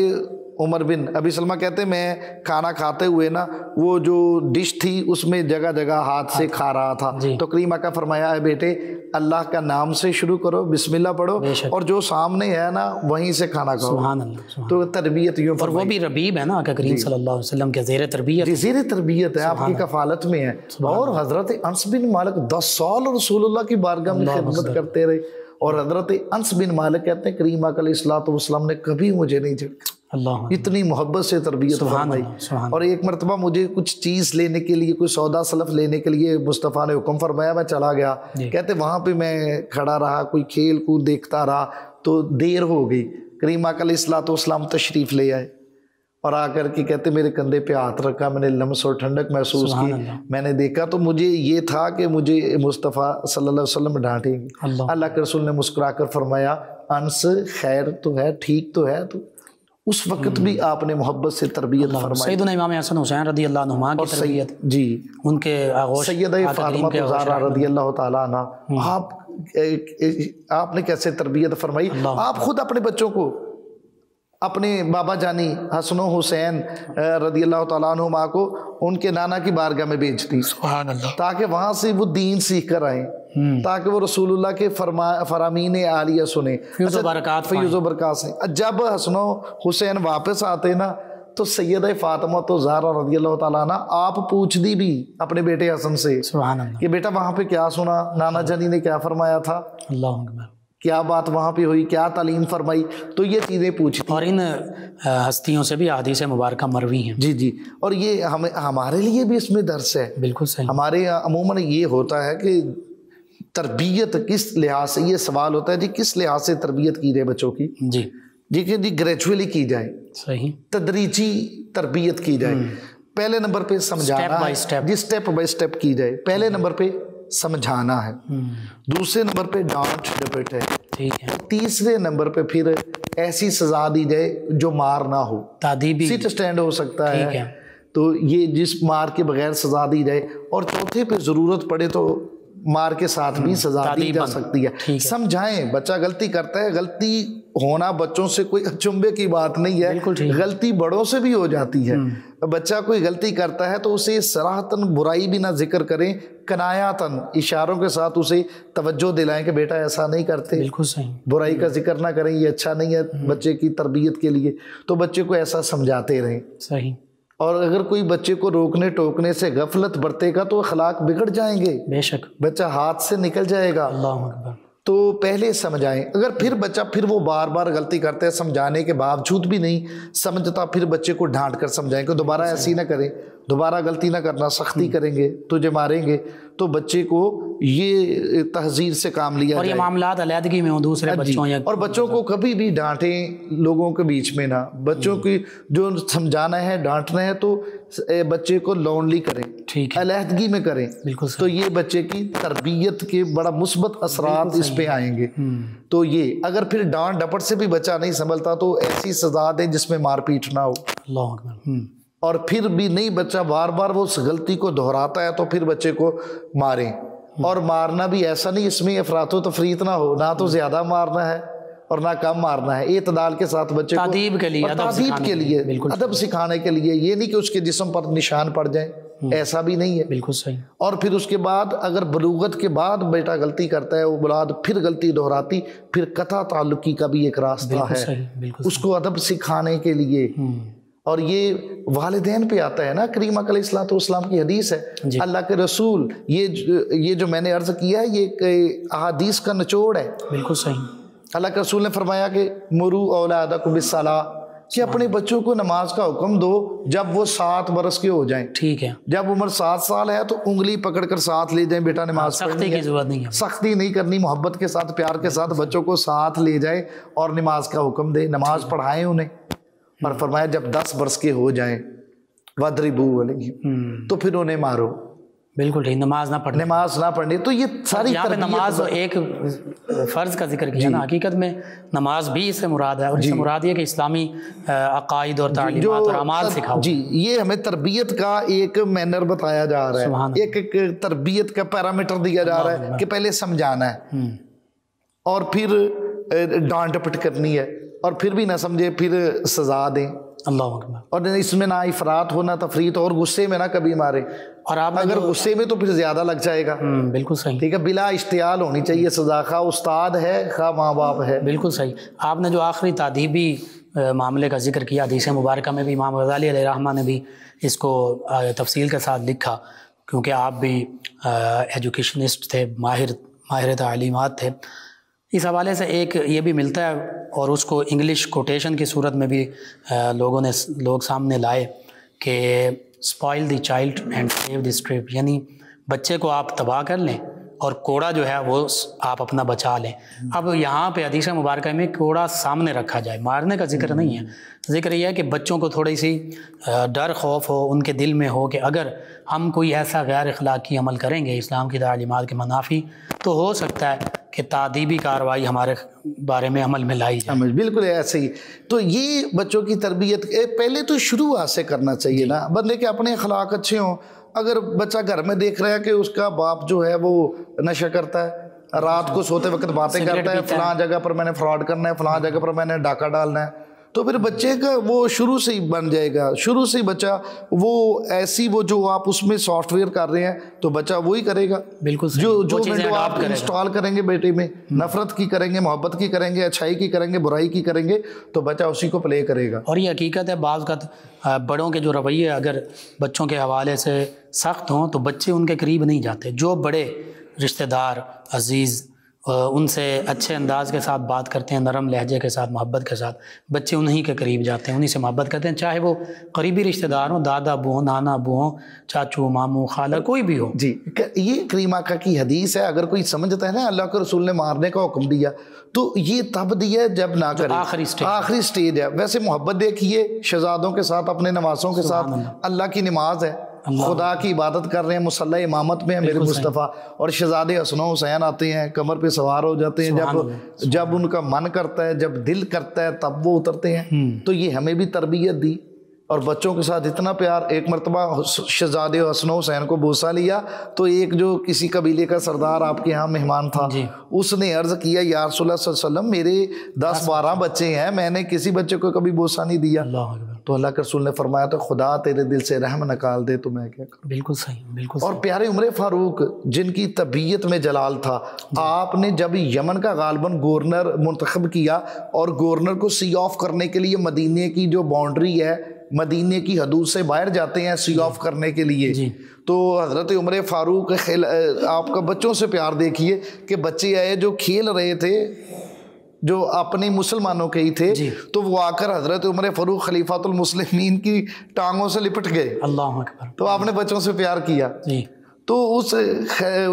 عمر بن ابی سلمہ کہتے میں کھانا کھاتے ہوئے نا وہ جو ڈش تھی اس میں جگہ جگہ ہاتھ سے کھا رہا تھا، تو کریم آقا فرمایا اے بیٹے اللہ کا نام سے شروع کرو، بسم اللہ پڑھو، اور جو سامنے ہے نا وہیں سے کھانا کھاؤ۔ سبحان اللہ۔ تو تربیت یوں اور وہ بھی ربیب ہے نا، آقا کریم صلی اللہ علیہ وسلم کے زیر تربیت، جی زیر تربیت ہے، آپ کی کفالت میں ہے۔ اور حضرت انس بن مالک 10 سال رسول اللہ کی بارگاہ میں خدمت کرتے رہے، اور حضرت انس بن مالک کہتے ہیں کریم آقا علیہ الصلوۃ والسلام نے کبھی مجھے نہیں جھڑکا، اللہ اتنی محبت سے تربیت فرمائی۔ اور ایک مرتبہ مجھے کچھ چیز لینے کے لیے، کوئی سودا سلف لینے کے لیے مصطفیٰ نے حکم فرمایا، میں چلا گیا، کہتے وہاں پہ میں کھڑا رہا، کوئی کھیل کود دیکھتا رہا، تو دیر ہو گئی، کریم آقا علیہ الصلوۃ والسلام تشریف لے آئے، اور آ کر کے کہتے میرے کندھے پہ ہاتھ رکھا، میں نے لمس اور ٹھنڈک محسوس کی، میں نے دیکھا تو مجھے یہ تھا کہ مجھے مصطفیٰ صلی اللہ علیہ وسلم ڈانٹیں گے۔ اللہ کے رسول نے مسکرا کر فرمایا انس خیر تو ہے، ٹھیک تو ہے، تو اس وقت بھی آپ نے محبت سے تربیت فرمائی۔ سیدنا امام حسن حسین رضی اللہ عنہما کی تربیت، جی ان کے آغوش سیدہ فاطمہ زہرا رضی اللہ تعالیٰ عنہ، آپ نے کیسے تربیت فرمائی۔ آپ خود اپنے بچوں کو اپنے بابا جانی حسن و حسین رضی اللہ تعالیٰ عنہما کو ان کے نانا کی بارگاہ میں بھیجتی، سبحان اللہ، تاکہ تاکہ وہاں سے وہ دین سیکھ کر آئیں، تاکہ وہ رسول اللہ کے فرامین عالیہ سنیں، فیض و برکات فیض و برکات سے۔ جب حسن و حسین واپس آتے نا تو سیدہ فاطمہ تو زہرا رضی اللہ تعالیٰ عنہ آپ پوچھ دی بھی اپنے بیٹے حسن سے سبحان اللہ، کہ بیٹا وہاں پہ کیا سنا، نانا جانی نے کیا فرمایا تھا، اللہ اکبر، کیا بات وہاں پہ ہوئی، کیا تعلیم فرمائی، تو یہ چیزیں پوچھتی۔ اور ان ہستیوں سے بھی احادیث مبارکہ مروی ہیں۔ جی جی، اور یہ ہمارے لیے بھی اس میں درس ہے۔ بالکل صحیح۔ ہمارے عموماً یہ ہوتا ہے کہ تربیت کس لحاظ سے، یہ سوال ہوتا ہے جی کس لحاظ سے تربیت کی جائے بچوں کی، جی جی کہ جی گریجولی کی جائے، صحیح، تدریجی تربیت کی جائے۔ پہلے نمبر پہ سمجھانا ہے، جی سٹیپ بائی سٹیپ کی جائے۔ پہلے نمبر پہ سمجھانا ہے، دوسرے نمبر پہ ڈانٹ ڈپٹ ہے، ٹھیک ہے، تیسرے نمبر پہ پھر ایسی سزا دی جائے جو مار نہ ہو، تعدیبی، سیٹ اسٹینڈ ہو سکتا ٹھیک ہے، تو یہ جس مار کے بغیر سزا دی جائے۔ اور چوتھے پہ ضرورت پڑے تو مار کے ساتھ بھی سزا دی جا سکتی ہے. سمجھائیں بچہ غلطی کرتا ہے, غلطی ہونا بچوں سے کوئی اچنبے کی بات نہیں ہے, غلطی بڑوں سے بھی ہو جاتی ہے. بچہ کوئی غلطی کرتا ہے تو اسے صراحتاً برائی بھی نہ ذکر کریں, کنایاتاً اشاروں کے ساتھ اسے توجہ دلائیں کہ بیٹا ایسا نہیں کرتے, بالکل صحیح, برائی کا ذکر نہ کریں, یہ اچھا نہیں ہے بچے کی تربیت کے لیے. تو بچے کو ایسا سمجھاتے رہیں. صحیح. اور اگر کوئی بچے کو روکنے ٹوکنے سے غفلت برتے گا تو اخلاق بگڑ جائیں گے, بے شک, بچہ ہاتھ سے نکل جائے گا. اللہ اکبر. تو پہلے سمجھائیں. اگر پھر بچہ پھر وہ بار بار غلطی کرتا ہے, سمجھانے کے باوجود بھی نہیں سمجھتا, پھر بچے کو ڈانٹ کر سمجھائیں کہ دوبارہ ایسی نہ کریں, دوبارہ غلطی نہ کرنا, سختی کریں گے تجھے ماریں گے. تو بچے کو یہ تحذیر سے کام لیا اور جائے. یہ معاملات علیحدگی میں ہوں دوسرے بچوں یا, اور بچوں کو کبھی بھی ڈانٹیں لوگوں کے بیچ میں نہ. بچوں کی جو سمجھانا ہے ڈانٹنا ہے تو بچے کو لونلی کریں, علیحدگی میں کریں. تو یہ بچے کی تربیت کے بڑا مثبت اثرات اس پہ آئیں گے. تو یہ اگر پھر ڈانٹ ڈپٹ سے بھی بچہ نہیں سنبھلتا تو ایسی سزا دیں جس میں مار پیٹ نہ ہو. اللہ اکبر. اور پھر بھی نہیں بچہ بار بار وہ اس غلطی کو دہراتا ہے تو پھر بچے کو ماریں. اور مارنا بھی ایسا نہیں اس میں افراط و تفریط نہ ہو, نہ تو زیادہ مارنا ہے اور نہ کم مارنا ہے, اعتدال کے ساتھ بچے کو تعدیب کے لیے, تعدیب کے لیے, ادب سکھانے کے لیے. یہ نہیں کہ اس کے جسم پر نشان پڑ جائیں, ایسا بھی نہیں ہے. بالکل صحیح. اور پھر اس کے بعد اگر بلوغت کے بعد بیٹا غلطی کرتا ہے, وہ اولاد پھر غلطی دہراتی, پھر قطع تعلقی کا بھی ایک راستہ ہے اس کو ادب سکھانے کے لیے. اور یہ والدین پہ آتا ہے نا. کریم علیہ الصلوۃ والسلام کی حدیث ہے, اللہ کے رسول, یہ جو میں نے عرض کیا ہے یہ احادیث کا نچوڑ ہے. بالکل صحیح. اللہ کے رسول نے فرمایا کہ مرو اولادکم بالصلاۃ, کہ اپنے بچوں کو نماز کا حکم دو جب وہ 7 برس کے ہو جائیں. ٹھیک ہے. جب عمر 7 سال ہے تو انگلی پکڑ کر ساتھ لے جائیں, بیٹا نماز سختی کی ضرورت نہیں ہے, سختی نہیں کرنی, محبت کے ساتھ پیار کے ساتھ بچوں کو ساتھ لے جائیں اور نماز کا حکم دیں, نماز پڑھائیں انہیں. اور فرمایا جب 10 برس کے ہو جائیں وَاضْرِبُوا عَلَيْهِمْ, تو پھر انہیں مارو. بالکل ٹھیک. نماز نہ پڑھنی. تو یہ ساری تربیت, نماز ایک فرض کا ذکر کیا نا, حقیقت میں نماز بھی اس سے مراد ہے, اور اس سے مراد یہ کہ اسلامی عقائد اور تعلیمات اور اعمال سکھاؤ. جی, یہ ہمیں تربیت کا ایک مینر بتایا جا رہا ہے, ایک تربیت کا پیرامیٹر دیا جا رہا ہے کہ پہلے سمجھانا ہے اور پھر ڈانٹ ڈپٹ کرنی ہے, اور پھر بھی نہ سمجھے پھر سزا دیں. اللہ اکبر. اور اس میں نہ افراط ہونا تفریط, اور غصے میں نہ کبھی مارے. اور آپ اگر غصے میں تو پھر زیادہ لگ جائے گا. بالکل صحیح. ٹھیک ہے, بلا اشتعال ہونی چاہیے سزا, خواہ استاد ہے خواہ ماں باپ ہے. بالکل صحیح. آپ نے جو آخری تعدیبی معاملے کا ذکر کیا, حدیث مبارکہ میں بھی امام غزالی علیہ رحمہ نے بھی اس کو تفصیل کے ساتھ لکھا, کیونکہ آپ بھی ایجوکیشنسٹ تھے, ماہر تعلیمات تھے. اس حوالے سے ایک یہ بھی ملتا ہے, اور اس کو انگلش کوٹیشن کی صورت میں بھی لوگ سامنے لائے کہ spoil the child and save the strap, یعنی بچے کو آپ تباہ کر لیں اور کوڑا جو ہے وہ آپ اپنا بچا لیں. اب یہاں پہ حدیث مبارکہ میں کوڑا سامنے رکھا جائے, مارنے کا ذکر نہیں ہے. ذکر یہ ہے کہ بچوں کو تھوڑی سی ڈر خوف ہو ان کے دل میں ہو کہ اگر ہم کوئی ایسا غیر اخلاقی عمل کریں گے اسلام کی تعلیمات کے منافی, تو ہو سکتا ہے کہ تعدیبی کارروائی ہمارے بارے میں عمل میں لائی جائے. بالکل ایسے ہی. تو یہ بچوں کی تربیت پہلے تو شروعات سے کرنا چاہیے نا, بندے کے اپنے اخلاق اچھے ہوں. اگر بچہ گھر میں دیکھ رہا ہے کہ اس کا باپ جو ہے وہ نشہ کرتا ہے, رات کو سوتے وقت باتیں کرتا ہے, فلاں جگہ پر میں نے فراڈ کرنا ہے, فلاں جگہ پر میں نے ڈاکہ ڈالنا ہے, تو پھر بچے کا وہ شروع سے ہی بن جائے گا. شروع سے ہی بچہ وہ ایسی وہ جو آپ اس میں سافٹ ویئر کر رہے ہیں تو بچہ وہی کرے گا. بالکل. جو ونڈو آپ انسٹال کریں گے بیٹے میں, نفرت کی کریں گے, محبت کی کریں گے, اچھائی کی کریں گے, برائی کی کریں گے, تو بچہ اسی کو پلے کرے گا. اور یہ حقیقت ہے, بعض کا بڑوں کے جو رویے اگر بچوں کے حوالے سے سخت ہوں تو بچے ان کے قریب نہیں جاتے. جو بڑے رشتہ دار عزیز ان سے اچھے انداز کے ساتھ بات کرتے ہیں, نرم لہجے کے ساتھ, محبت کے ساتھ, بچے انہی کے قریب جاتے ہیں, انہی سے محبت کرتے ہیں, چاہے وہ قریبی رشتہ دار ہوں, دادا ابو ہوں, نانا ابو ہوں, چاچو ماموں خالہ, کوئی بھی ہو. جی, یہ کریم آقا کی حدیث ہے. اگر کوئی سمجھتا ہے نا اللہ کے رسول نے مارنے کا حکم دیا تو یہ تب دیا جب نہ کرے, آخری سٹیج ہے. ویسے محبت دیکھیے شہزادوں کے ساتھ, اپنے نواسوں کے ساتھ, اللہ کی نماز ہے, خدا کی عبادت کر رہے ہیں, مصلی امامت میں ہیں میرے مصطفیٰ, اور شہزادے حسن و حسین آتے ہیں, کمر پہ سوار ہو جاتے ہیں, جب ان کا من کرتا ہے, جب دل کرتا ہے تب وہ اترتے ہیں. تو یہ ہمیں بھی تربیت دی, اور بچوں کے ساتھ اتنا پیار. ایک مرتبہ شہزادے حسن حسین کو بوسہ لیا تو ایک جو کسی قبیلے کا سردار آپ کے یہاں مہمان تھا اس نے عرض کیا یا رسول اللہ صلی اللہ علیہ وسلم میرے 10-12 بچے ہیں, میں نے کسی بچے کو کبھی بوسہ نہیں دیا. تو اللہ کے رسول نے فرمایا تو خدا تیرے دل سے رحم نکال دے تو میں کیا کروں. بالکل صحیح, بالکل. اور پیارے عمر فاروق جن کی طبیعت میں جلال تھا, آپ نے جب یمن کا غالباً گورنر منتخب کیا اور گورنر کو سی آف کرنے کے لیے مدینے کی جو باؤنڈری ہے, مدینے کی حدود سے باہر جاتے ہیں سی آف کرنے کے لیے, تو حضرت عمر فاروق آپ کا بچوں سے پیار دیکھیے کہ بچے آئے جو کھیل رہے تھے جو اپنے مسلمانوں کے ہی تھے, تو وہ آ کر حضرت عمر فاروق خلیفۃ المسلمین کی ٹانگوں سے لپٹ گئے. اللہ اکبر. تو آپ نے بچوں سے پیار کیا. تو اس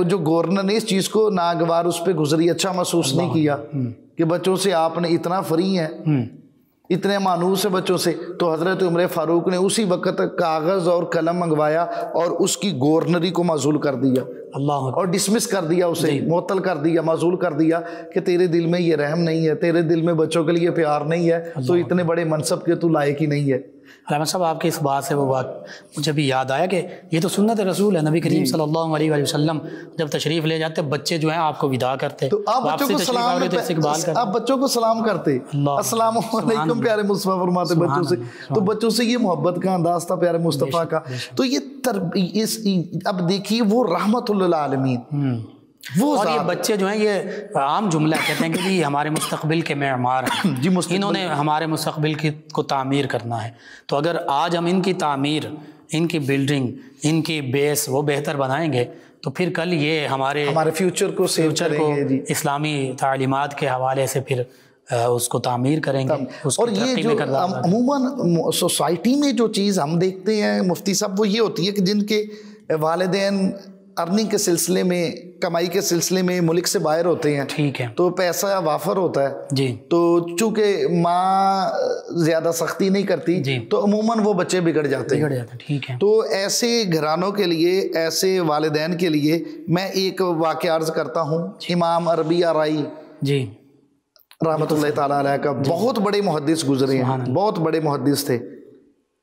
جو گورنر نے اس چیز کو ناگوار اس پہ گزری, اچھا محسوس نہیں کیا کہ بچوں سے آپ نے اتنا فری ہیں, اتنے مانوس سے بچوں سے. تو حضرت عمر فاروق نے اسی وقت کاغذ اور قلم منگوایا اور اس کی گورنری کو معزول کر دیا, اور ڈسمس کر دیا, اسے معطل کر دیا, معزول کر دیا کہ تیرے دل میں یہ رحم نہیں ہے, تیرے دل میں بچوں کے لیے پیار نہیں ہے, تو اتنے بڑے منصب کے تو لائق ہی نہیں ہے. علامہ صاحب آپ کی اس بات سے وہ بات مجھے بھی یاد آیا کہ یہ تو سنت رسول ہے. نبی کریم صلی اللہ علیہ وآلہ وسلم جب تشریف لے جاتے بچے جو ہیں آپ کو وداع کرتے, تو آپ بچوں کو سلام کرتے, آپ بچوں کو سلام کرتے, السلام علیکم پیارے مصطفیٰ فرماتے بچوں سے. تو بچوں سے یہ محبت کا انداز تھا پیارے مصطفیٰ کا. تو یہ اب دیکھیے وہ رحمت للعالمین, اور یہ بچے جو ہیں یہ عام جملہ کہتے ہیں کہ جی ہمارے مستقبل کے معمار ہیں, انہوں نے ہمارے مستقبل کو تعمیر کرنا ہے. تو اگر آج ہم ان کی تعمیر, ان کی بلڈنگ, ان کی بیس وہ بہتر بنائیں گے تو پھر کل یہ ہمارے فیوچر کو اسلامی تعلیمات کے حوالے سے پھر اس کو تعمیر کریں گے. اور یہ جو عموماً سوسائٹی میں جو چیز ہم دیکھتے ہیں مفتی صاحب, وہ یہ ہوتی ہے کہ جن کے والدین ارننگ کے سلسلے میں, کمائی کے سلسلے میں ملک سے باہر ہوتے ہیں, ٹھیک ہے, تو پیسہ وافر ہوتا ہے جی, تو چونکہ ماں زیادہ سختی نہیں کرتی تو عموماً وہ بچے بگڑ جاتے ہیں. ٹھیک ہے. تو ایسے گھرانوں کے لیے, ایسے والدین کے لیے میں ایک واقعہ عرض کرتا ہوں. امام ربیع رائی جی رحمۃ اللہ تعالیٰ علیہ کا بہت بڑے محدث گزرے ہیں, بہت بڑے محدث تھے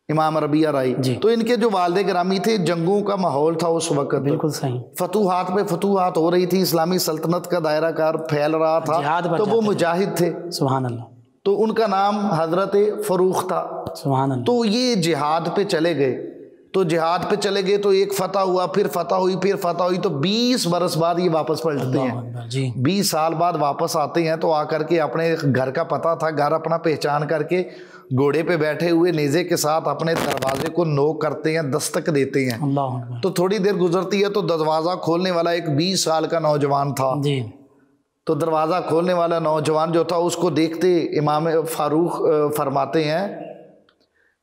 امام ربیع رائی. تو ان کے جو والد گرامی تھے, جنگوں کا ماحول تھا اس وقت, بالکل صحیح, فتوحات پہ فتوحات ہو رہی تھی, اسلامی سلطنت کا دائرہ کار پھیل رہا تھا, تو وہ مجاہد تھے. سبحان اللہ. تو ان کا نام حضرت فروخ تھا. سبحان اللہ. تو یہ جہاد پہ چلے گئے, تو جہاد پہ چلے گئے تو ایک فتح ہوا, پھر فتح ہوئی, پھر فتح ہوئی, تو 20 برس بعد یہ واپس پلٹتے ہیں. 20 سال بعد واپس آتے ہیں. تو آ کر کے اپنے گھر کا پتہ تھا, گھر اپنا پہچان کر کے گھوڑے پہ بیٹھے ہوئے نیزے کے ساتھ اپنے دروازے کو نوک کرتے ہیں, دستک دیتے ہیں. تو تھوڑی دیر گزرتی ہے تو دروازہ کھولنے والا ایک 20 سال کا نوجوان تھا. تو دروازہ کھولنے والا نوجوان جو تھا اس کو دیکھتے امام فاروق فرماتے ہیں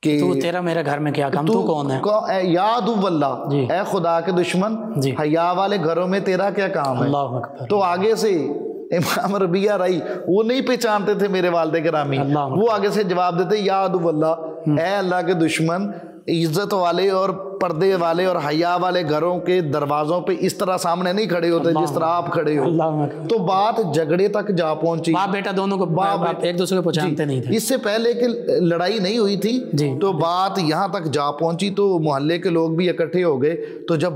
کہ تو تیرا میرے گھر میں کیا کام, تو کون ہے؟ یا عدو اللہ, اے خدا کے دشمن, حیا والے گھروں میں تیرا کیا کام ہے؟ تو آگے سے امام ربیع رائی وہ نہیں پہچانتے تھے میرے والد گرامی, وہ آگے سے جواب دیتے یا عدو اللہ, اے اللہ کے دشمن, عزت والے اور پردے والے اور حیا والے گھروں کے دروازوں پہ اس طرح سامنے نہیں کھڑے ہوتے جس طرح آپ کھڑے ہو. تو بات جھگڑے تک جا پہنچی, باپ بیٹا دونوں کو ایک دوسرے کو پہچانتے نہیں تھے. اس سے پہلے کہ لڑائی نہیں ہوئی تھی تو بات یہاں تک جا پہنچی, تو محلے کے لوگ بھی اکٹھے ہو گئے. تو جب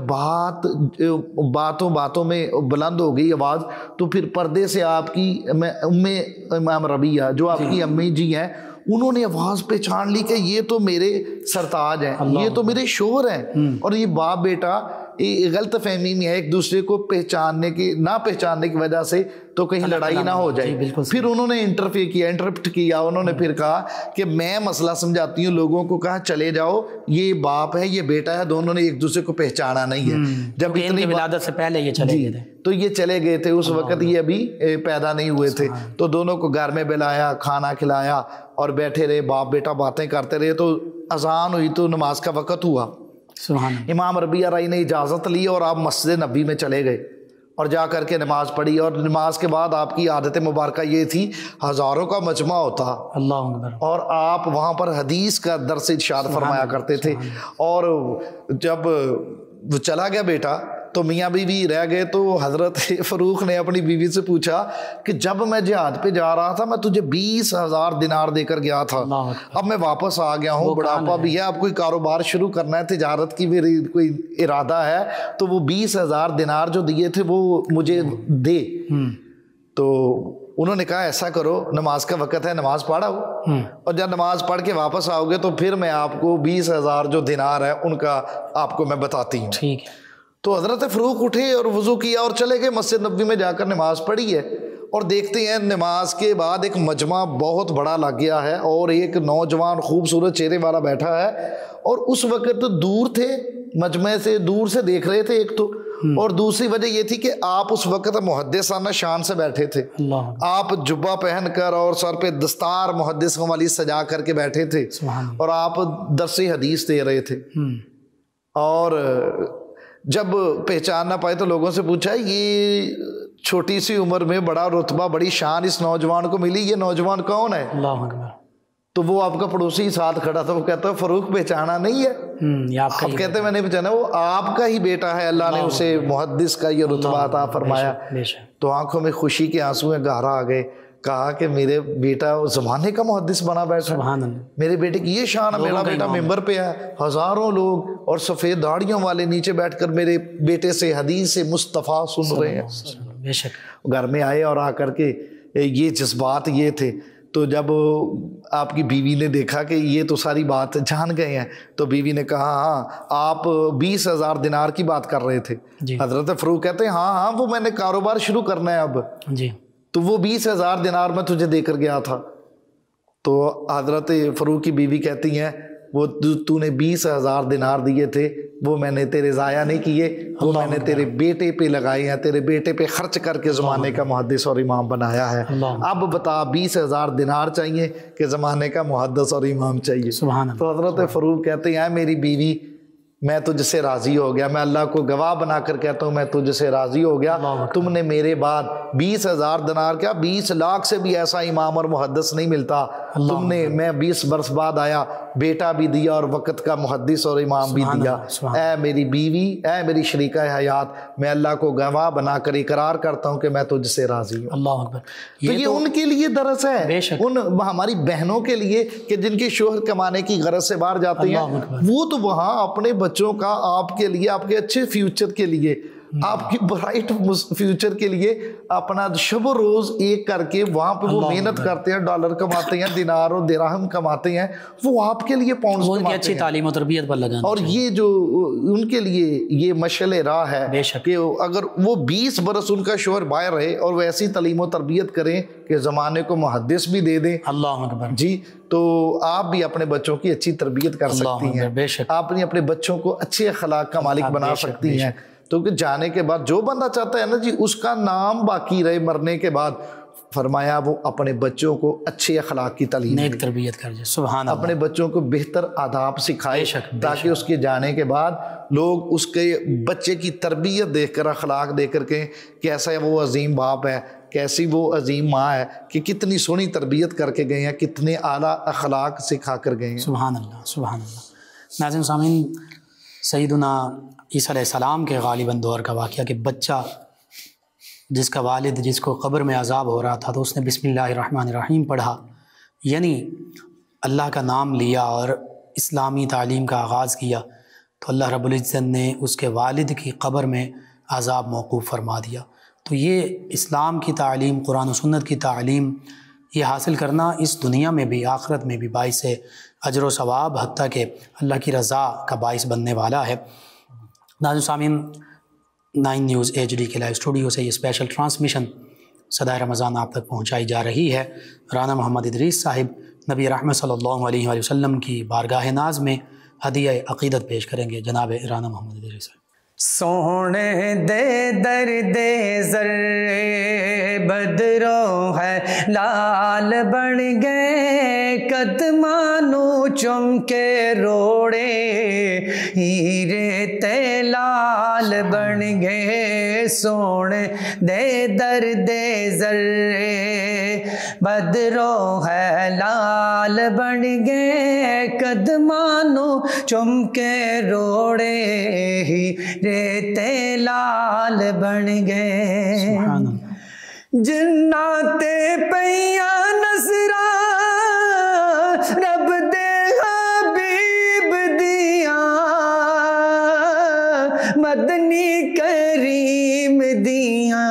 باتوں میں بلند ہو گئی آواز, تو پھر پردے سے آپ کی امام ربیع جو آپ کی امی جی ہیں, انہوں نے آواز پہچان لی کہ یہ تو میرے سرتاج ہیں, یہ تو میرے شوہر ہیں. اور یہ باپ بیٹا غلط فہمی میں ہے ایک دوسرے کو نہ پہچاننے کی وجہ سے, تو کہیں لڑائی نہ ہو جائے. پھر انہوں نے انٹرپٹ کیا, انہوں نے پھر کہا کہ میں مسئلہ سمجھاتی ہوں, لوگوں کو کہا چلے جاؤ, یہ باپ ہے یہ بیٹا ہے, دونوں نے ایک دوسرے کو پہچانا نہیں ہے. جب اتنی ولادت سے پہلے یہ چلے گئے تھے, تو یہ چلے گئے تھے, اس وقت یہ ابھی پیدا نہیں ہوئے تھے. تو دونوں کو گھر میں بلایا, کھانا کھلایا اور بیٹھے رہے, باپ بیٹا باتیں کرتے رہے. تو اذان ہوئی تو نماز کا وقت ہوا. امام ربیع رائی نے اجازت لی اور آپ مسجد نبی میں چلے گئے اور جا کر کے نماز پڑھی. اور نماز کے بعد آپ کی عادت مبارکہ یہ تھی, ہزاروں کا مجمع ہوتا اور آپ وہاں پر حدیث کا درس ارشاد فرمایا کرتے تھے. اور جب وہ چلا گیا بیٹا تو میاں بیوی رہ گئے. تو حضرت فاروق نے اپنی بیوی سے پوچھا کہ جب میں جہاد پہ جا رہا تھا میں تجھے 20,000 دینار دے کر گیا تھا, اب میں واپس آ گیا ہوں, بڑھاپا بھی ہے, اب کوئی کاروبار شروع کرنا ہے, تجارت کی میری کوئی ارادہ ہے, تو وہ 20,000 دینار جو دیے تھے وہ مجھے دے. تو انہوں نے کہا ایسا کرو, نماز کا وقت ہے, نماز پڑھو, اور جب نماز پڑھ کے واپس آؤ گے تو پھر میں آپ کو 20,000 جو دینار ہے ان کا آپ کو میں بتاتی ہوں. ٹھیک ہے. تو حضرت فاروق اٹھے اور وضو کیا اور چلے گئے, مسجد نبوی میں جا کر نماز پڑھی ہے, اور دیکھتے ہیں نماز کے بعد ایک مجمع بہت بڑا لگ گیا ہے اور ایک نوجوان خوبصورت چہرے والا بیٹھا ہے, اور اس وقت دور تھے, مجمع سے دور سے دیکھ رہے تھے ایک تو, اور دوسری وجہ یہ تھی کہ آپ اس وقت محدثانہ شان سے بیٹھے تھے. آپ جبہ پہن کر اور سر پہ دستار محدث والی سجا کر کے بیٹھے تھے, اور آپ درس حدیث دے رہے تھے. اور جب پہچان نہ پائے تو لوگوں سے پوچھا یہ چھوٹی سی عمر میں بڑا رتبہ بڑی شان اس نوجوان کو ملی, یہ نوجوان کون ہے؟ اللہ اکبر. تو وہ آپ کا پڑوسی ساتھ کھڑا تھا, وہ کہتا ہے فاروق پہچانا نہیں ہے؟ آپ کہتے ہیں میں نہیں پہچانا, وہ آپ کا ہی بیٹا ہے, اللہ نے اسے محدث کا یہ رتبہ عطا فرمایا. تو آنکھوں میں خوشی کے آنسو گہرا آ گئے, کہا کہ میرے بیٹا زمانے کا محدث بنا بیٹھا, میرے بیٹے کی یہ شان ہے, میرا بیٹا ممبر پہ ہے, ہزاروں لوگ اور سفید داڑھیوں والے نیچے بیٹھ کر میرے بیٹے سے حدیث مصطفیٰ سن رہے ہیں. گھر میں آئے اور آ کر کے یہ جذبات یہ تھے. تو جب آپ کی بیوی نے دیکھا کہ یہ تو ساری بات جان گئے ہیں, تو بیوی نے کہا ہاں آپ 20,000 دینار کی بات کر رہے تھے. حضرت فاروق کہتے ہیں ہاں وہ میں نے کاروبار شروع کرنا ہے اب, تو وہ 20,000 دینار میں تجھے دے کر گیا تھا. تو حضرت فاروق کی بیوی کہتی ہیں وہ تو نے 20,000 دینار دیے تھے وہ میں نے تیرے ضائع نہیں کیے, وہ میں نے تیرے بیٹے پہ لگائے ہیں, تیرے بیٹے پہ خرچ کر کے زمانے کا محدث اور امام بنایا ہے. اب بتا 20,000 دینار چاہیے کہ زمانے کا محدث اور امام چاہیے؟ تو حضرت فاروق کہتے ہیں میری بیوی میں تجھ سے راضی ہو گیا, میں اللہ کو گواہ بنا کر کہتا ہوں میں تجھ سے راضی ہو گیا. تم نے میرے بعد 20,000 دینار کیا 20 لاکھ سے بھی ایسا امام اور محدث نہیں ملتا. تم نے, میں 20 برس بعد آیا, بیٹا بھی دیا اور وقت کا محدث اور امام بھی دیا. اے میری بیوی, اے میری شریکہ حیات, میں اللہ کو گواہ بنا کر اقرار کرتا ہوں کہ میں تجھ سے راضی ہوں. اللہ اکبر. تو یہ ان کے لیے درس ہے, ان ہماری بہنوں کے لیے کہ جن کے شوہر کمانے کی غرض سے باہر جاتے ہیں, وہ تو وہاں اپنے بچوں کا آپ کے لیے, آپ کے اچھے فیوچر کے لیے, آپ کی برائٹ فیوچر کے لیے اپنا شب و روز ایک کر کے وہاں پہ وہ محنت کرتے ہیں, ڈالر کماتے ہیں, دینار اور درہم کماتے ہیں, وہ آپ کے لیے پاؤنڈز کماتے ہیں, اچھی تعلیم و تربیت پر لگانا. اور یہ جو ان کے لیے یہ مشعل راہ ہے کہ اگر وہ 20 برس ان کا شوہر باہر رہے اور وہ ایسی تعلیم و تربیت کریں کہ زمانے کو محدث بھی دے دیں. اللہ اکبر. جی, تو آپ بھی اپنے بچوں کی اچھی تربیت کر سکتی ہیں, آپ اپنے بچوں کو اچھے اخلاق کا مالک بنا سکتی ہیں. تو کہ جانے کے بعد جو بندہ چاہتا ہے نا جی اس کا نام باقی رہے مرنے کے بعد, فرمایا وہ اپنے بچوں کو اچھے اخلاق کی تعلیم, نیک تربیت کر جائے. سبحان اللہ. اپنے بچوں کو بہتر آداب سکھائے تاکہ اس کے جانے کے بعد لوگ اس کے بچے کی تربیت دیکھ کر, اخلاق دیکھ کر کہیں کیسا وہ عظیم باپ ہے, کیسی وہ عظیم ماں ہے کہ کتنی سونی تربیت کر کے گئے ہیں, کتنے اعلیٰ اخلاق سکھا کر گئے ہیں. سبحان اللہ. سبحان اللہ. ناظرین سامعین, سیدنا عیسیٰ علیہ السلام کے غالباً دور کا واقعہ کہ بچہ جس کا والد جس کو قبر میں عذاب ہو رہا تھا تو اس نے بسم اللہ الرحمن الرحیم پڑھا, یعنی اللہ کا نام لیا اور اسلامی تعلیم کا آغاز کیا, تو اللہ رب العزت نے اس کے والد کی قبر میں عذاب موقوف فرما دیا. تو یہ اسلام کی تعلیم, قرآن و سنت کی تعلیم, یہ حاصل کرنا اس دنیا میں بھی آخرت میں بھی باعث اجر و ثواب حتیٰ کہ اللہ کی رضا کا باعث بننے والا ہے. ناظرین سامعین, 9 نیوز HD کے لائیو اسٹوڈیو سے یہ اسپیشل ٹرانسمیشن صدائے رمضان آپ تک پہنچائی جا رہی ہے. رانا محمد ادریس صاحب نبی رحمت صلی اللہ علیہ وآلہ وسلم کی بارگاہ ناز میں ہدیہ عقیدت پیش کریں گے. جناب رانا محمد ادریس صاحب. سونے دے درد زر بدرو ہے لال بن گئے قدمانو چم کے روڑے ہیرے تے لال بن گئے سونے دے درد زر بدرو ہے لال بن گئے قدمانو چم کے روڑے ہیرے تے لال بن گئے سبحان اللہ جنات پیا نظرا رب دے حبیب دیاں مدنی کریم دیاں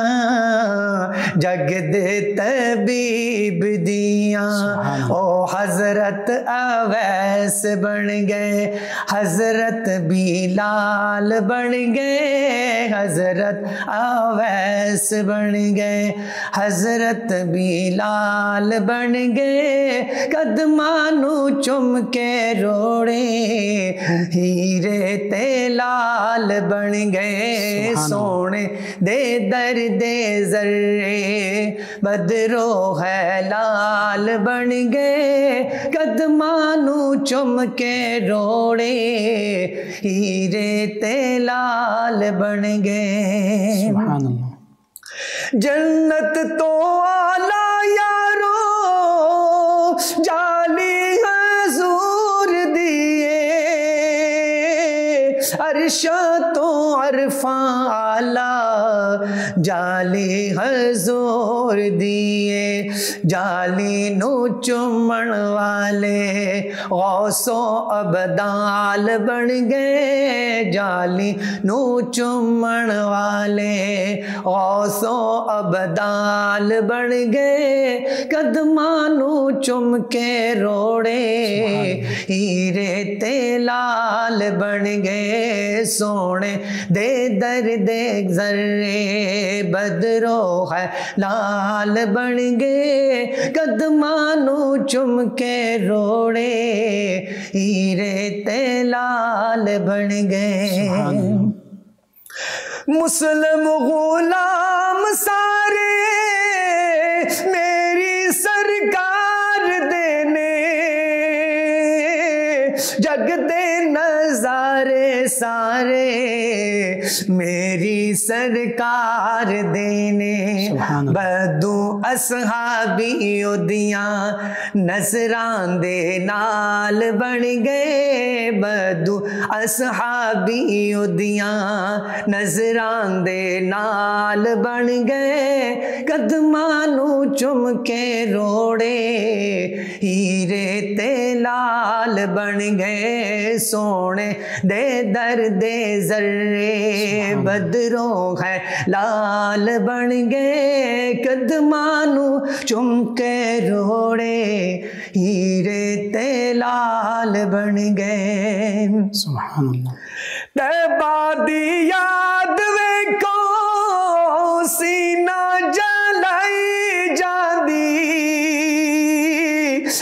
جگ دے طبیب دیاں او حضرت اویس بن گئے حضرت بلال بن گئے حضرت اویس بن گئے حضرت بلال بن گئے قدمانو چم کے روڑے ہیرے تے لال بن گئے سونے دے درد ذرے بدرو ہے لال بن گئے قدمانو چم کے روڑے ہیرے تے لال بن گئے سبحان اللہ جنت تو آلہ یارو جالی حضور دیے عرش تو عرفاں آلہ جالی حضور دیے جالی نو چمن والے غوث و ابدال بن گئے جالی نو چمن والے غوث و ابدال بن گئے قدمانو چم کے روڑے ہیرے تے لال بن گئے سونے دے درد ذرے بدرو ہے لال بن گئے قدمانو چم کے روڑے ہیرے تے لال بن گئے مسلم غلام سارے میری سرکار دینے جگ دے نظارے سارے میری سرکار دینے بدو اصحابی دیاں نظران دے نال بن گئے بدو اصحابی دیاں نظران دے نال بن گئے قدمانو چم کے روڑے ہیرے تے لال بن گئے سونے دے درد ذرے بدرو ہے لال بن گئے قدمانو چم کے روڑے ہیرے تے لال بن گئے سبحان اللہ طیبہ دی یاد ویکھو سینہ جلائی جاندی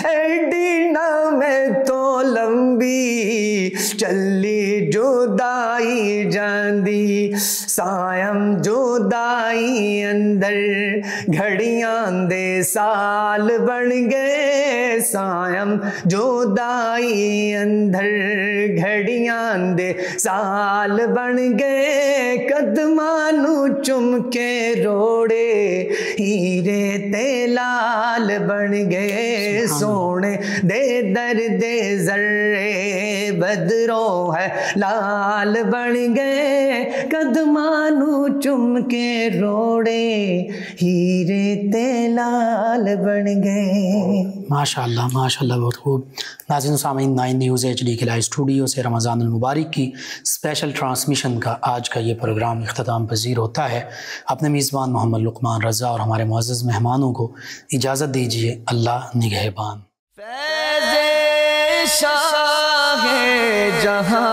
ایڈی نامے تو لمبی چلی جدائی جاندی سائم جدائی اندر گھڑیاں دے سال بن گئے سائم جدائی اندر گھڑیاں دے سال بن گئے قدمانو چم کے روڑے ہیرے تے لال بن گئے سونے دے درد ذرے بدرو ہے لال بن گئے قدمانو چم کے روڑے ہیرے تے لال بن گئے ماشاءاللہ ماشاءاللہ بہت خوب ناظرین و سامعین 9 نیوز HD کے لائیو اسٹوڈیو سے رمضان المبارک کی اسپیشل ٹرانسمیشن کا آج کا یہ پروگرام اختتام پذیر ہوتا ہے اپنے میزبان محمد لقمان رضا اور ہمارے معزز مہمانوں کو اجازت دیجیے اللہ نگہبان فیض شاہ جہاں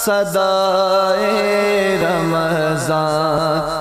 صدائے رمضان